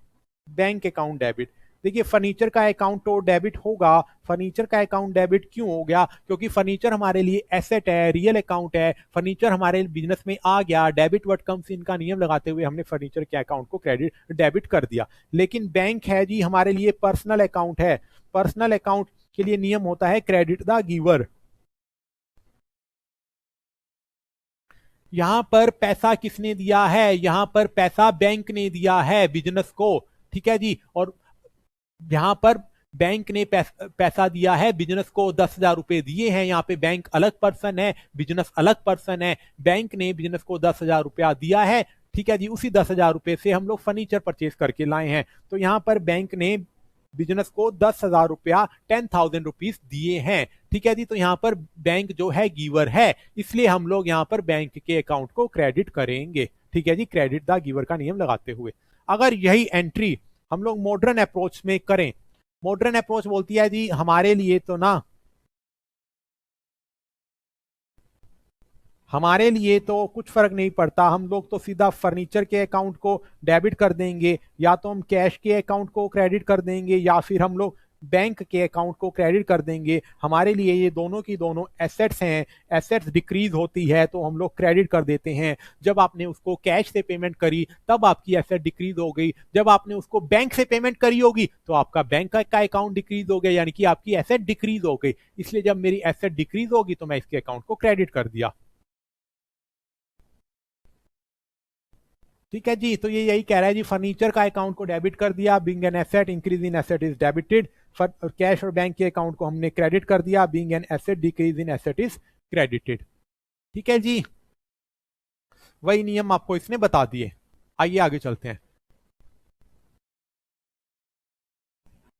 bank account debit. देखिए फर्नीचर का अकाउंट तो डेबिट होगा। फर्नीचर का अकाउंट डेबिट क्यों हो गया? क्योंकि फर्नीचर हमारे लिए एसेट है, रियल अकाउंट है, फर्नीचर हमारे बिजनेस में आ गया, डेबिट व्हाट कम्स इन का नियम लगाते हुए हमने फर्नीचर के अकाउंट को क्रेडिट डेबिट कर दिया। लेकिन बैंक है जी हमारे लिए पर्सनल अकाउंट है, पर्सनल अकाउंट के लिए नियम होता है क्रेडिट द गिवर। यहां पर पैसा किसने दिया है? यहां पर पैसा बैंक ने दिया है बिजनेस को। ठीक है जी, और यहां पर बैंक ने पैसा दिया है बिजनेस को, 10,000 रुपए दिए हैं। यहाँ पे बैंक अलग पर्सन है, बिजनेस अलग पर्सन है। बैंक ने बिजनेस को 10,000 रुपया दिया है। ठीक है जी, उसी 10,000 रुपए से हम लोग फर्नीचर परचेज करके लाए हैं। तो यहाँ पर बैंक ने बिजनेस को 10,000 रुपया, 10,000 रुपीज दिए हैं। ठीक है जी, तो यहाँ पर बैंक जो है गिवर है, इसलिए हम लोग यहाँ पर बैंक के अकाउंट को क्रेडिट करेंगे। ठीक है जी, क्रेडिट द गिवर का नियम लगाते हुए। अगर यही एंट्री हम लोग मॉडर्न अप्रोच में करें, मॉडर्न अप्रोच बोलती है जी हमारे लिए तो ना हमारे लिए तो कुछ फर्क नहीं पड़ता, हम लोग तो सीधा फर्नीचर के अकाउंट को डेबिट कर देंगे, या तो हम कैश के अकाउंट को क्रेडिट कर देंगे, या फिर हम लोग बैंक के अकाउंट को क्रेडिट कर देंगे। हमारे लिए ये दोनों की दोनों एसेट्स हैं। एसेट्स डिक्रीज होती है तो हम लोग क्रेडिट कर देते हैं। जब आपने उसको कैश से पेमेंट करी तब आपकी एसेट डिक्रीज हो गई, जब आपने उसको बैंक से पेमेंट करी होगी तो आपका बैंक का अकाउंट डिक्रीज हो गया, यानी कि आपकी एसेट डिक्रीज हो गई। इसलिए जब मेरी एसेट डिक्रीज होगी तो मैं इसके अकाउंट को क्रेडिट कर दिया। ठीक है जी, तो ये यही कह रहा है जी, फर्नीचर का अकाउंट को डेबिट कर दिया, being an asset, increase in asset is debited. Cash और बैंक के अकाउंट को हमने क्रेडिट कर दिया, being an asset, decrease in asset is credited. ठीक है जी, वही नियम आपको इसने बता दिए। आइए आगे चलते हैं।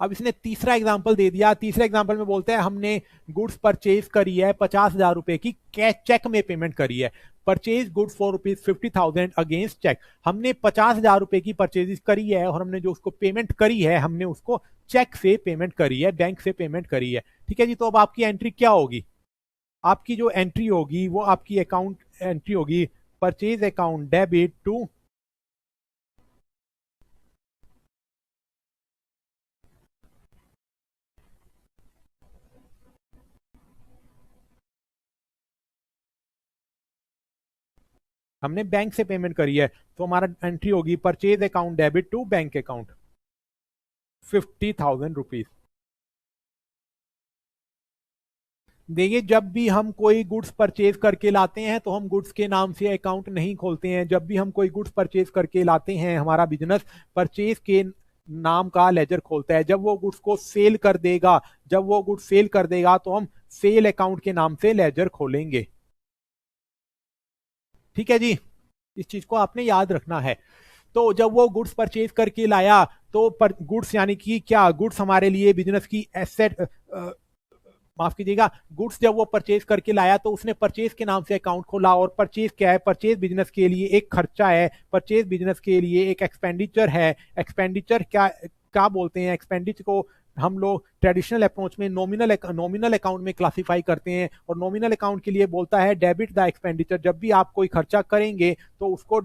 अब इसने तीसरा एग्जाम्पल दे दिया। तीसरे एग्जाम्पल में बोलते हैं हमने गुड्स परचेज करी है 50,000 रुपए की, कैश चेक में पेमेंट करी है। Purchase goods for ₹50,000 against cheque. हमने 50,000 रुपए की परचेज करी है और हमने जो उसको पेमेंट करी है हमने उसको चेक से पेमेंट करी है, बैंक से पेमेंट करी है। ठीक है जी, तो अब आपकी एंट्री क्या होगी? आपकी जो एंट्री होगी वो आपकी अकाउंट एंट्री होगी, परचेज अकाउंट डेबिट टू, हमने बैंक से पेमेंट करी है तो हमारा एंट्री होगी purchase account debit to bank account, ₹50,000। देखिए, जब भी हम कोई गुड्स परचेज करके लाते हैं तो हम गुड्स के नाम से अकाउंट नहीं खोलते हैं। जब भी हम कोई गुड्स परचेज करके लाते हैं हमारा बिजनेस परचेज के नाम का लेजर खोलता है। जब वो गुड्स को सेल कर देगा, जब वो गुड्स सेल कर देगा तो हम सेल अकाउंट के नाम से लेजर खोलेंगे। ठीक है जी, इस चीज को आपने याद रखना है। तो जब वो गुड्स परचेज करके लाया तो गुड्स यानी कि क्या, गुड्स हमारे लिए बिजनेस की एसेट, माफ कीजिएगा, गुड्स जब वो परचेज करके लाया तो उसने परचेज के नाम से अकाउंट खोला। और परचेज क्या है? परचेज बिजनेस के लिए एक खर्चा है, परचेज बिजनेस के लिए एक एक्सपेंडिचर है। एक्सपेंडिचर क्या क्या बोलते हैं? एक्सपेंडिचर को हम लोग ट्रेडिशनल अप्रोच में नॉमिनल अकाउंट में क्लासिफाई करते हैं, और नॉमिनल अकाउंट के लिए बोलता है डेबिट द एक्सपेंडिचर। जब भी आप कोई खर्चा करेंगे तो उसको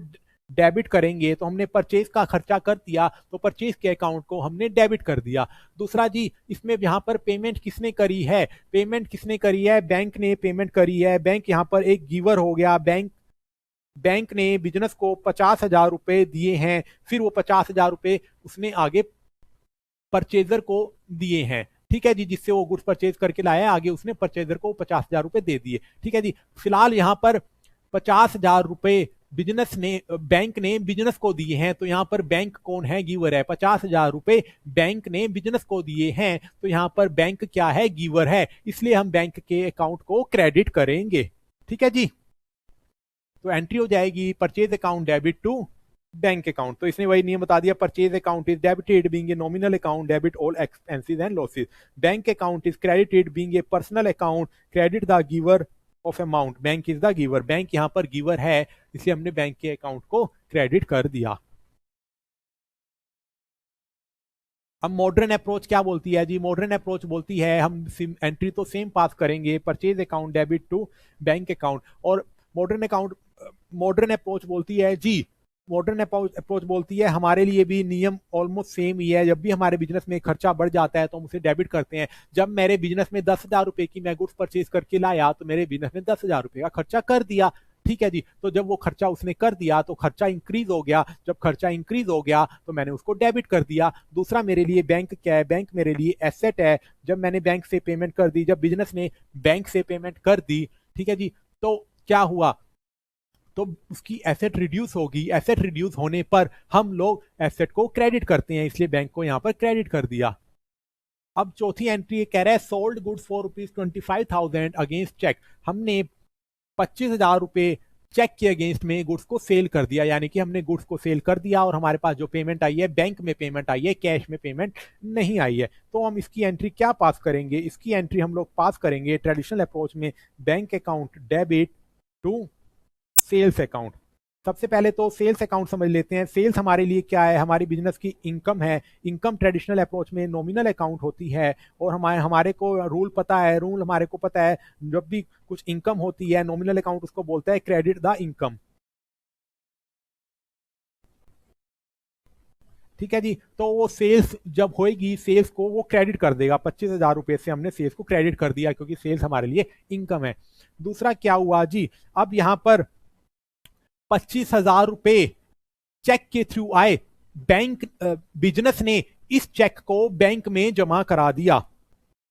डेबिट करेंगे। तो हमने परचेज का खर्चा कर दिया तो परचेज के अकाउंट को हमने डेबिट कर दिया। दूसरा जी, इसमें यहाँ पर पेमेंट किसने करी है? पेमेंट किसने करी है? बैंक ने पेमेंट करी है। बैंक यहाँ पर एक गिवर हो गया। बैंक ने बिजनेस को 50,000 रुपए दिए हैं, फिर वो 50,000 रुपए उसने आगे परचेजर को दिए हैं। ठीक है जी, जिससे वो गुड्स परचेज करके लाया है, आगे उसने परचेजर को 50,000 रुपए दे दिए। ठीक है जी, फिलहाल यहाँ पर 50,000 रुपए बिजनेस ने, बैंक ने बिजनेस को दिए हैं। तो यहाँ पर बैंक कौन है? गिवर है। 50,000 रुपए बैंक ने बिजनेस को दिए हैं तो यहाँ पर बैंक क्या है? गिवर है। इसलिए हम बैंक के अकाउंट को क्रेडिट करेंगे। ठीक है जी, तो एंट्री हो जाएगी purchase account debit to bank account. तो इसने वही नियम बता दिया, purchase account is debited being a nominal account, debit all expenses and losses. Bank account is credited being a personal account, credit the giver of amount. Bank is the giver, bank यहाँ पर गिवर है, इसलिए हमने बैंक के अकाउंट को क्रेडिट कर दिया। अब मॉडर्न अप्रोच क्या बोलती है जी? मॉडर्न अप्रोच बोलती है हम एंट्री तो सेम पास करेंगे, purchase account debit to bank account. और मॉडर्न अप्रोच बोलती है जी, मॉडर्न अप्रोच बोलती है हमारे लिए भी नियम ऑलमोस्ट सेम ही है। जब भी हमारे बिजनेस में खर्चा बढ़ जाता है तो हम उसे डेबिट करते हैं। जब मेरे बिजनेस में 10,000 रुपए की मैं गुड्स परचेज करके लाया तो मेरे बिजनेस में 10,000 रुपए का खर्चा कर दिया। ठीक है जी, तो जब वो खर्चा उसने कर दिया तो खर्चा इंक्रीज हो गया। जब खर्चा इंक्रीज हो गया तो मैंने उसको डेबिट कर दिया। दूसरा, मेरे लिए बैंक क्या है? बैंक मेरे लिए एसेट है। जब मैंने बैंक से पेमेंट कर दी, जब बिजनेस ने बैंक से पेमेंट कर दी, ठीक है जी, तो क्या हुआ? तो उसकी एसेट रिड्यूस होगी। एसेट रिड्यूस होने पर हम लोग एसेट को क्रेडिट करते हैं, इसलिए बैंक को यहां पर क्रेडिट कर दिया। अब चौथी एंट्री कह रहा है sold goods for ₹25,000 against cheque. हमने 25,000 रुपए चेक के अगेंस्ट में गुड्स को सेल कर दिया, यानी कि हमने गुड्स को सेल कर दिया और हमारे पास जो पेमेंट आई है बैंक में पेमेंट आई है, कैश में पेमेंट नहीं आई है। तो हम इसकी एंट्री क्या पास करेंगे? इसकी एंट्री हम लोग पास करेंगे ट्रेडिशनल अप्रोच में bank account debit to sales account. सबसे पहले तो सेल्स अकाउंट समझ लेते हैं। सेल्स हमारे लिए क्या है? हमारी बिजनेस की इनकम है। इनकम ट्रेडिशनल अप्रोच में नॉमिनल अकाउंट होती है, और हमारे हमारे को रूल पता है, रूल हमारे को पता है, जब भी कुछ इनकम होती है नॉमिनल अकाउंट उसको बोलता है क्रेडिट द इनकम। ठीक है जी। तो वो सेल्स जब होएगी, सेल्स को वो क्रेडिट कर देगा। 25,000 रुपए से हमने सेल्स को क्रेडिट कर दिया, क्योंकि सेल्स हमारे लिए इनकम है। दूसरा क्या हुआ जी, अब यहां पर 25,000 रुपए चेक के थ्रू आए। बैंक बिजनेस ने इस चेक को बैंक में जमा करा दिया।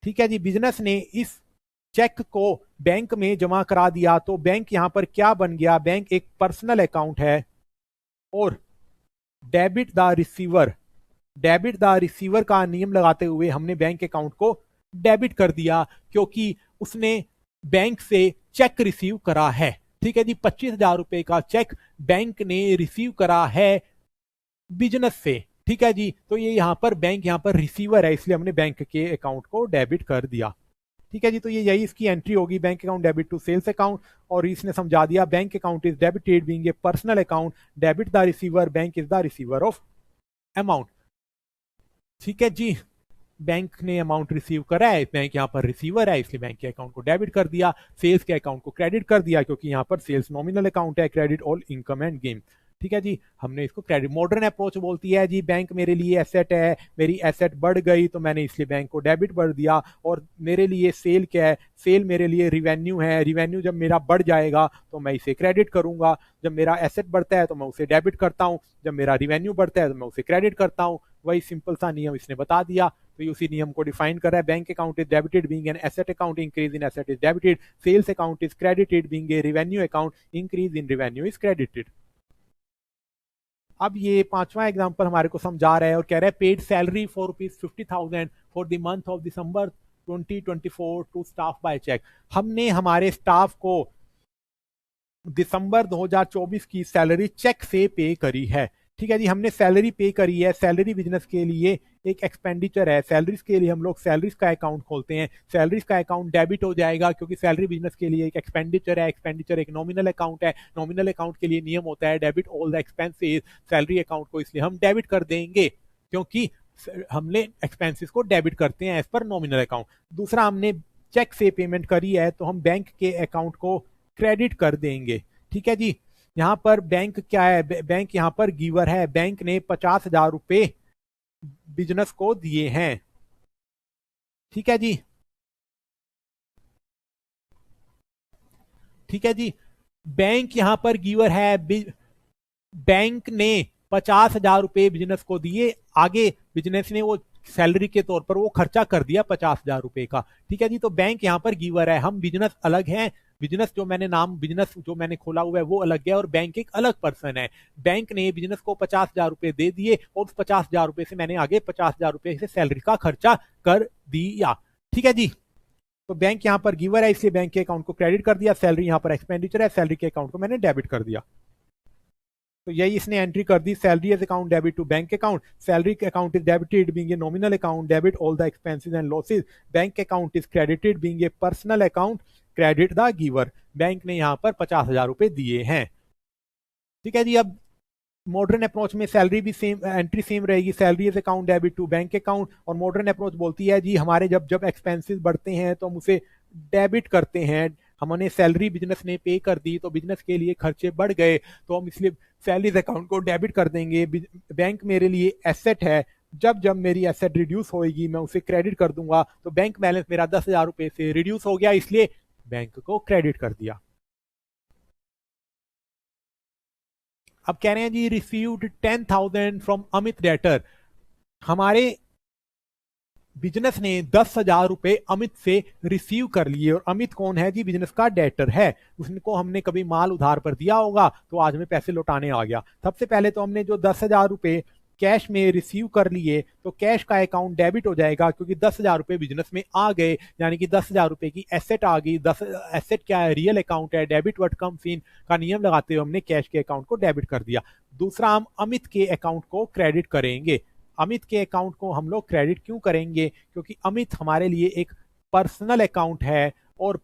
ठीक है जी, बिजनेस ने इस चेक को बैंक में जमा करा दिया, तो बैंक यहां पर क्या बन गया? बैंक एक पर्सनल अकाउंट है, और debit the receiver, debit the receiver का नियम लगाते हुए हमने बैंक अकाउंट को डेबिट कर दिया, क्योंकि उसने बैंक से चेक रिसीव करा है। ठीक है जी, 25,000 रुपए का चेक बैंक ने रिसीव करा है बिजनेस से। ठीक है जी, तो ये यहाँ पर बैंक यहाँ पर रिसीवर है, इसलिए हमने बैंक के अकाउंट को डेबिट कर दिया। ठीक है जी, तो ये यही इसकी एंट्री होगी, bank account debit to sales account. और इसने समझा दिया, bank account is debited being a personal account, debit the receiver, bank is the receiver of amount. ठीक है जी, बैंक ने अमाउंट रिसीव करा है, बैंक यहाँ पर रिसीवर है, इसलिए बैंक के अकाउंट को डेबिट कर दिया, सेल्स के अकाउंट को क्रेडिट कर दिया, क्योंकि यहाँ पर सेल्स नॉमिनल अकाउंट है, credit all income and gain. ठीक है जी, हमने इसको क्रेडिट। मॉडर्न अप्रोच बोलती है जी, बैंक मेरे लिए एसेट है, मेरी एसेट बढ़ गई तो मैंने इसलिए बैंक को डेबिट कर दिया। और मेरे लिए सेल क्या है? सेल मेरे लिए रिवेन्यू है, रिवेन्यू जब मेरा बढ़ जाएगा तो मैं इसे क्रेडिट करूंगा। जब मेरा एसेट बढ़ता है तो मैं उसे डेबिट करता हूँ, जब मेरा रिवेन्यू बढ़ता है तो मैं उसे क्रेडिट करता हूँ। वही सिंपल सा नियम इसने बता दिया, तो ये उसी नियम को डिफाइन कर रहा है। Bank account is debited being an asset account, increase in asset is debited. Sales account is credited being a revenue account, increase in revenue is credited. अब ये पांचवा एग्जांपल हमारे को समझा रहा है और कह रहा है, paid salary for ₹50,000 for the month of December 2024 to staff by cheque. हमने हमारे स्टाफ को दिसंबर 2024 की सैलरी चेक से पे करी है। ठीक है जी, हमने सैलरी पे करी है। सैलरी बिजनेस के लिए एक एक्सपेंडिचर है, सैलरीज के लिए हम लोग सैलरीज का अकाउंट खोलते हैं। सैलरीज का अकाउंट डेबिट हो जाएगा, क्योंकि सैलरी बिजनेस के लिए एक एक्सपेंडिचर है, एक्सपेंडिचर एक नॉमिनल अकाउंट है। नॉमिनल अकाउंट के लिए नियम होता है debit all the expenses. Salary account को इसलिए हम डेबिट कर देंगे, क्योंकि हमने एक्सपेंसेस को डेबिट करते हैं एज पर नॉमिनल अकाउंट। दूसरा, हमने चेक से पेमेंट करी है, तो हम बैंक के अकाउंट को क्रेडिट कर देंगे। ठीक है जी, यहाँ पर बैंक क्या है? बैंक यहाँ पर गिवर है, बैंक ने 50,000 रुपए बिजनेस को दिए हैं। ठीक है जी, ठीक है जी, बैंक यहाँ पर गिवर है, बैंक ने 50,000 रुपए बिजनेस को दिए। आगे बिजनेस ने वो सैलरी के तौर पर वो खर्चा कर दिया 50,000 रुपए का। ठीक है जी, तो बैंक यहाँ पर गिवर है, हम बिजनेस अलग हैं। बिजनेस जो मैंने नाम बिजनेस जो मैंने खोला हुआ है वो अलग है, और बैंक एक अलग पर्सन है। बैंक ने बिजनेस को 50,000 रुपए दे दिए, और उस 50,000 रुपए से मैंने आगे 50,000 रुपए से सैलरी का खर्चा कर दिया। ठीक है जी, तो बैंक यहाँ पर गिवर है, इसलिए बैंक के अकाउंट को क्रेडिट कर दिया। सैलरी यहाँ पर एक्सपेंडिचर है, सैलरी के अकाउंट को मैंने डेबिट कर दिया। तो यही इसने एंट्री कर दी, salary as account debit to bank account. Salary account is debited being a nominal account, debit all the expenses and losses. Bank account is credited being a personal account, credit the giver. Bank ने यहाँ पर 50,000 रुपए दिए हैं। ठीक है जी, अब मॉडर्न अप्रोच में सैलरी भी सेम, एंट्री सेम रहेगी, salary is account debit to bank account. और मॉडर्न अप्रोच बोलती है जी, हमारे जब जब एक्सपेंसेस बढ़ते हैं तो हम उसे डेबिट करते हैं। हमने सैलरी बिजनेस ने पे कर दी, तो बिजनेस के लिए खर्चे बढ़ गए, तो हम इसलिए सैलरीज अकाउंट को डेबिट कर देंगे। बैंक मेरे लिए एसेट है, जब जब मेरी एसेट रिड्यूस होएगी मैं उसे क्रेडिट कर दूंगा। तो बैंक बैलेंस मेरा 10,000 रुपए से रिड्यूस हो गया, इसलिए बैंक को क्रेडिट कर दिया। अब कह रहे हैं जी, रिसीव्ड 10,000 फ्रॉम अमित डेटर। हमारे बिजनेस ने 10,000 रुपए अमित से रिसीव कर लिए, और अमित कौन है जी? बिजनेस का डेटर है। उसको हमने कभी माल उधार पर दिया होगा, तो आज में पैसे लौटाने आ गया। सबसे पहले तो हमने जो 10,000 रुपए कैश में रिसीव कर लिए, तो कैश का अकाउंट डेबिट हो जाएगा, क्योंकि 10,000 रुपए बिजनेस में आ गए, यानी कि 10,000 रुपए की एसेट आ गई। 10 एसेट क्या है? रियल अकाउंट है, डेबिट व्हाट कम्स इन का नियम लगाते हुए हमने कैश के अकाउंट को डेबिट कर दिया। दूसरा, हम अमित के अकाउंट को क्रेडिट करेंगे। अमित के अकाउंट को हम लोग क्रेडिट क्यों करेंगे? क्योंकि अमित हमारे लिए एक पर्सनल अकाउंट है, और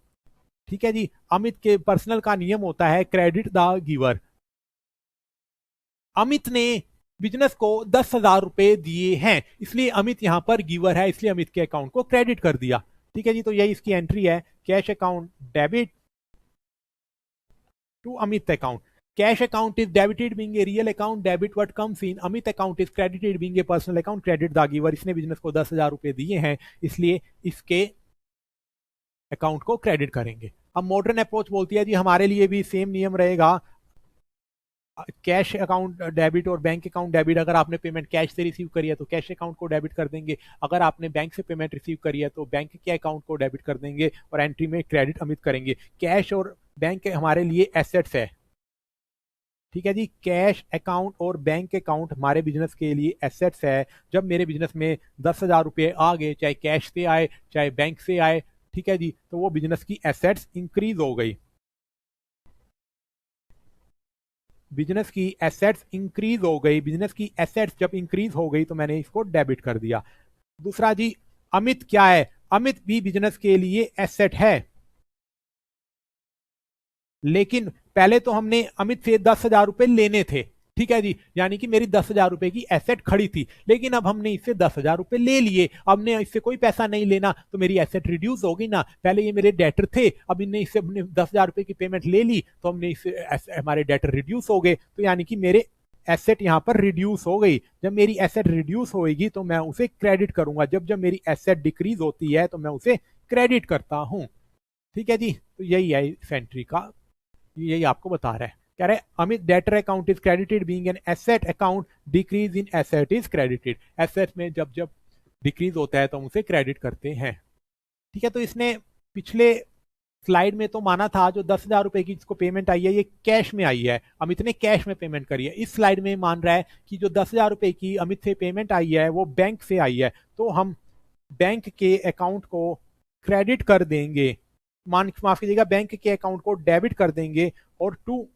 ठीक है जी, अमित के पर्सनल का नियम होता है क्रेडिट द गिवर। अमित ने बिजनेस को 10,000 रुपए दिए हैं, इसलिए अमित यहां पर गिवर है, इसलिए अमित के अकाउंट को क्रेडिट कर दिया। ठीक है जी, तो यही इसकी एंट्री है, cash account debit to Amit account. Cash account is debited being a real account, debit what comes in. Amit account is credited being a personal account, credit the giver. इसने बिजनेस को 10,000 रुपए दिए हैं, इसलिए इसके अकाउंट को क्रेडिट करेंगे। अब मॉडर्न अप्रोच बोलती है जी हमारे लिए भी सेम नियम रहेगा, कैश अकाउंट डेबिट और बैंक अकाउंट डेबिट। अगर आपने पेमेंट कैश से रिसीव करी है तो कैश अकाउंट को डेबिट कर देंगे, अगर आपने बैंक से पेमेंट रिसीव करी है तो बैंक के अकाउंट को डेबिट कर देंगे और एंट्री में क्रेडिट अमित करेंगे। कैश और बैंक हमारे लिए एसेट्स है, ठीक है जी। कैश अकाउंट और बैंक अकाउंट हमारे बिजनेस के लिए एसेट्स है। जब मेरे बिजनेस में 10,000 रुपए आ गए, चाहे कैश से आए चाहे बैंक से आए, ठीक है जी, तो वो बिजनेस की एसेट्स इंक्रीज हो गई। बिजनेस की एसेट्स इंक्रीज हो गई, बिजनेस की एसेट्स जब इंक्रीज हो गई तो मैंने इसको डेबिट कर दिया। दूसरा जी, अमित क्या है? अमित भी बिजनेस के लिए एसेट है, लेकिन पहले तो हमने अमित से 10,000 रुपए लेने थे, ठीक है जी, यानी कि मेरी 10,000 रुपए की एसेट खड़ी थी, लेकिन अब हमने इससे 10,000 रुपए ले लिए, अब ने इससे कोई पैसा नहीं लेना, तो मेरी एसेट रिड्यूस हो गई ना। पहले ये मेरे डेटर थे, अब इनने इससे 10,000 रुपए की पेमेंट ले ली, तो हमने इससे हमारे डेटर रिड्यूस हो गए, तो यानी कि मेरे एसेट यहां पर रिड्यूस हो गई। जब मेरी एसेट रिड्यूस होगी तो मैं उसे क्रेडिट करूंगा, जब जब मेरी एसेट डिक्रीज होती है तो मैं उसे क्रेडिट करता हूं, ठीक है जी। तो यही है इस एंट्री का, यही आपको बता रहा है। कह रहे Amit debtor account is credited being an asset account, decrease in asset is credited. Asset में जब जब डिक्रीज होता है तो हम उसे क्रेडिट करते हैं, ठीक है। तो इसने पिछले स्लाइड में तो माना था जो 10,000 रुपए की जिसको पेमेंट आई है ये कैश में आई है, अमित ने कैश में पेमेंट करी है। इस स्लाइड में मान रहा है कि जो 10,000 रुपए की अमित से पेमेंट आई है वो बैंक से आई है, तो हम बैंक के अकाउंट को क्रेडिट कर देंगे, माफ कीजिएगा, बैंक के अकाउंट को डेबिट कर देंगे और टू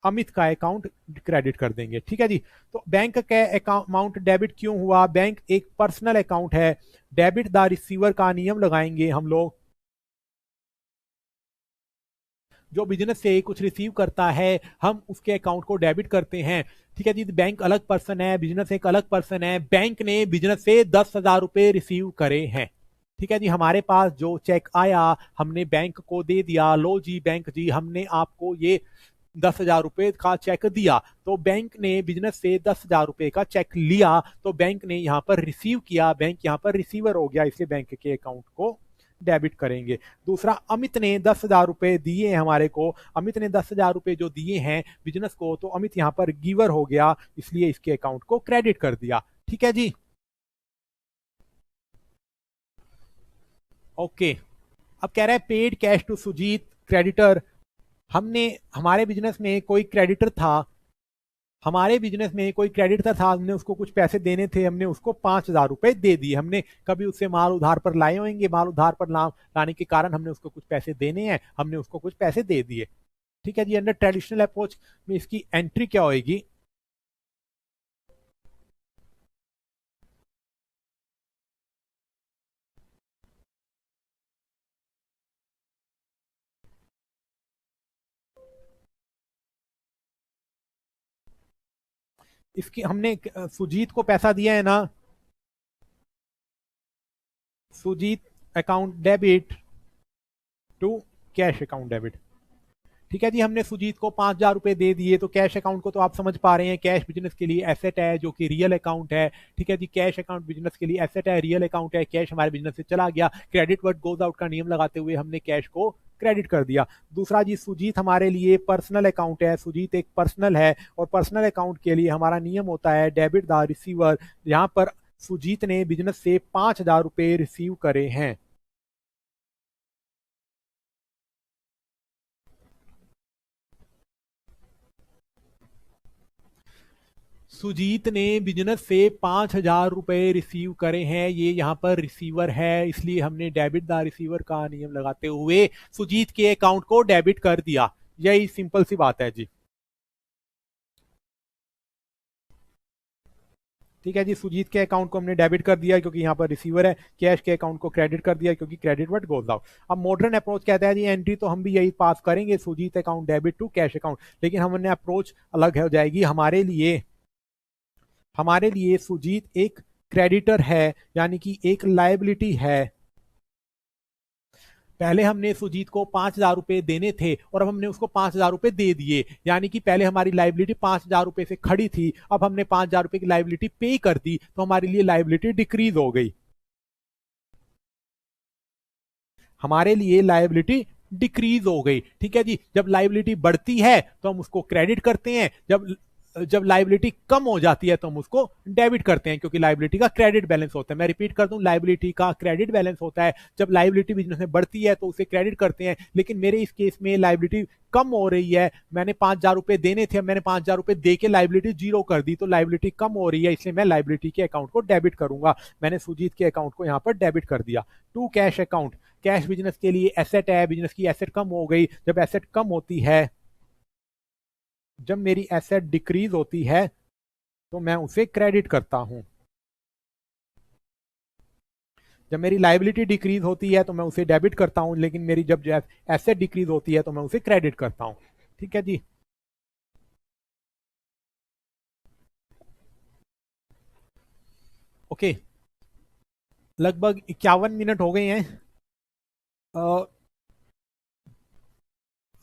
अमित का अकाउंट क्रेडिट कर देंगे, ठीक है जी। तो बैंक का अकाउंट डेबिट क्यों हुआ? बैंक एक पर्सनल अकाउंट है, डेबिट द रिसीवर का नियम लगाएंगे हम लोग। जो बिजनेस से कुछ रिसीव करता है हम उसके अकाउंट को डेबिट करते हैं, ठीक है जी। बैंक अलग पर्सन है, बिजनेस एक अलग पर्सन है। बैंक ने बिजनेस से 10,000 रुपए रिसीव करे हैं, ठीक है जी। हमारे पास जो चेक आया हमने बैंक को दे दिया, लो जी बैंक जी हमने आपको ये 10,000 रुपए का चेक दिया। तो बैंक ने बिजनेस से 10,000 रुपए का चेक लिया, तो बैंक ने यहाँ पर रिसीव किया, बैंक यहाँ पर रिसीवर हो गया, इसलिए बैंक के अकाउंट को डेबिट करेंगे। दूसरा, अमित ने 10,000 रुपए दिए हमारे को, अमित ने 10,000 रुपए जो दिए हैं बिजनेस को, तो अमित यहाँ पर गिवर हो गया, इसलिए इसके अकाउंट को क्रेडिट कर दिया, ठीक है जी। ओके, अब कह रहा है paid cash to Sujit creditor. हमने हमारे बिजनेस में कोई क्रेडिटर था, हमारे बिजनेस में कोई क्रेडिटर था, हमने उसको कुछ पैसे देने थे, हमने उसको 5,000 रुपए दे दिए। हमने कभी उससे माल उधार पर लाए होंगे, माल उधार पर लाने के कारण हमने उसको कुछ पैसे देने हैं, हमने उसको कुछ पैसे दे दिए, ठीक है जी। अंडर ट्रेडिशनल अप्रोच में इसकी एंट्री क्या होगी? इसकी हमने सुजीत को पैसा दिया है ना, Sujit account debit to cash account debit, ठीक है जी। हमने सुजीत को 5,000 रुपए दे दिए, तो कैश अकाउंट को तो आप समझ पा रहे हैं, कैश बिजनेस के लिए एसेट है जो कि रियल अकाउंट है, ठीक है जी। कैश अकाउंट बिजनेस के लिए एसेट है, रियल अकाउंट है, कैश हमारे बिजनेस से चला गया, क्रेडिट वर्ड गोज आउट का नियम लगाते हुए हमने कैश को क्रेडिट कर दिया। दूसरा जी, सुजीत हमारे लिए पर्सनल अकाउंट है, सुजीत एक पर्सनल है, और पर्सनल अकाउंट के लिए हमारा नियम होता है डेबिट द रिसीवर। यहाँ पर सुजीत ने बिजनेस से 5,000 रुपए रिसीव करे हैं, सुजीत ने बिजनेस से 5,000 रुपए रिसीव करे हैं, ये यहाँ पर रिसीवर है, इसलिए हमने डेबिट द रिसीवर का नियम लगाते हुए सुजीत के अकाउंट को डेबिट कर दिया। यही सिंपल सी बात है जी, ठीक है जी, सुजीत के अकाउंट को हमने डेबिट कर दिया क्योंकि यहाँ पर रिसीवर है, कैश के अकाउंट को क्रेडिट कर दिया क्योंकि क्रेडिट व्हाट गोज आउट। अब मॉडर्न अप्रोच कहता है जी एंट्री तो हम भी यही पास करेंगे, Sujit account debit to cash account, लेकिन हमने अप्रोच अलग हो जाएगी हमारे लिए सुजीत एक क्रेडिटर है, यानी कि एक लायबिलिटी है। पहले हमने सुजीत को 5,000 रुपए देने थे और अब हमने उसको 5,000 रुपए दे दिए, यानी कि पहले हमारी लाइबिलिटी 5,000 रुपए से खड़ी थी, अब हमने 5,000 रुपए की लाइबिलिटी पे कर दी, तो हमारे लिए लाइबिलिटी डिक्रीज हो गई। हमारे लिए लाइबिलिटी डिक्रीज हो गई। ठीक है जी, जब लाइबिलिटी बढ़ती है तो हम उसको क्रेडिट करते हैं, जब जब लाइबिलिटी कम हो जाती है तो हम उसको डेबिट करते हैं, क्योंकि लाइबिलिटी का क्रेडिट बैलेंस होता है। मैं रिपीट कर दूं, लाइबिलिटी का क्रेडिट बैलेंस होता है। जब लाइबिलिटी बिजनेस में बढ़ती है तो उसे क्रेडिट करते हैं, लेकिन मेरे इस केस में लाइबिलिटी कम हो रही है, मैंने 5,000 रुपए देने थे, मैंने 5,000 रुपए दे के लाइबिलिटी जीरो कर दी, तो लाइबिलिटी कम हो रही है, इसलिए मैं लाइबिलिटी के अकाउंट को डेबिट करूंगा। मैंने सुजीत के अकाउंट को यहाँ पर डेबिट कर दिया। To cash account, cash business के लिए एसेट है, बिजनेस की एसेट कम हो गई। जब एसेट कम होती है, जब मेरी एसेट डिक्रीज होती है तो मैं उसे क्रेडिट करता हूं। जब मेरी लाइबिलिटी डिक्रीज होती है तो मैं उसे डेबिट करता हूं, लेकिन मेरी जब एसेट डिक्रीज होती है तो मैं उसे क्रेडिट करता हूं। ठीक है जी। ओके, लगभग 51 मिनट हो गए हैं।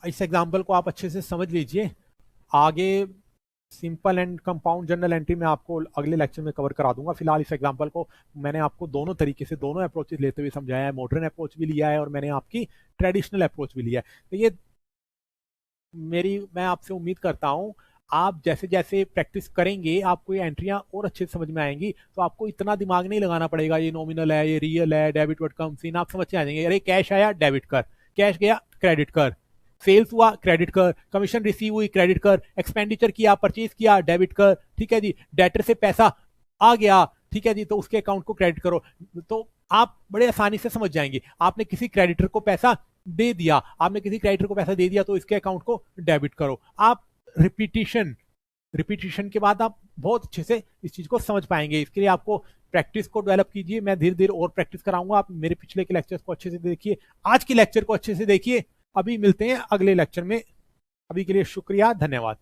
इस एग्जाम्पल को आप अच्छे से समझ लीजिए। आगे simple and compound journal entry में आपको अगले लेक्चर में कवर करा दूंगा। फिलहाल इस एग्जांपल को मैंने आपको दोनों तरीके से, दोनों अप्रोचेस लेते हुए समझाया है। मॉडर्न अप्रोच भी लिया है और मैंने आपकी ट्रेडिशनल अप्रोच भी लिया है। तो ये मैं आपसे उम्मीद करता हूं आप जैसे जैसे प्रैक्टिस करेंगे आपको ये एंट्रियां और अच्छे से समझ में आएंगी, तो आपको इतना दिमाग नहीं लगाना पड़ेगा ये नॉमिनल है, ये रियल है, डेबिट व्हाट कम्स इन, आप समझ के आ जाएंगे। अरे कैश आया डेबिट कर, कैश गया क्रेडिट कर, सेल्स हुआ क्रेडिट कर, कमीशन रिसीव हुई क्रेडिट कर, एक्सपेंडिचर किया परचेज किया डेबिट कर। ठीक है जी, डेटर से पैसा आ गया, ठीक है जी, तो उसके अकाउंट को क्रेडिट करो। तो आप बड़े आसानी से समझ जाएंगे। आपने किसी क्रेडिटर को पैसा दे दिया, तो इसके अकाउंट को डेबिट करो। आप रिपीटिशन के बाद आप बहुत अच्छे से इस चीज को समझ पाएंगे। इसके लिए आपको प्रैक्टिस को डेवलप कीजिए। मैं धीरे धीरे और प्रैक्टिस कराऊंगा। आप मेरे पिछले के लेक्चर्स को अच्छे से देखिए, आज के लेक्चर को अच्छे से देखिए। अभी मिलते हैं अगले लेक्चर में। अभी के लिए शुक्रिया, धन्यवाद।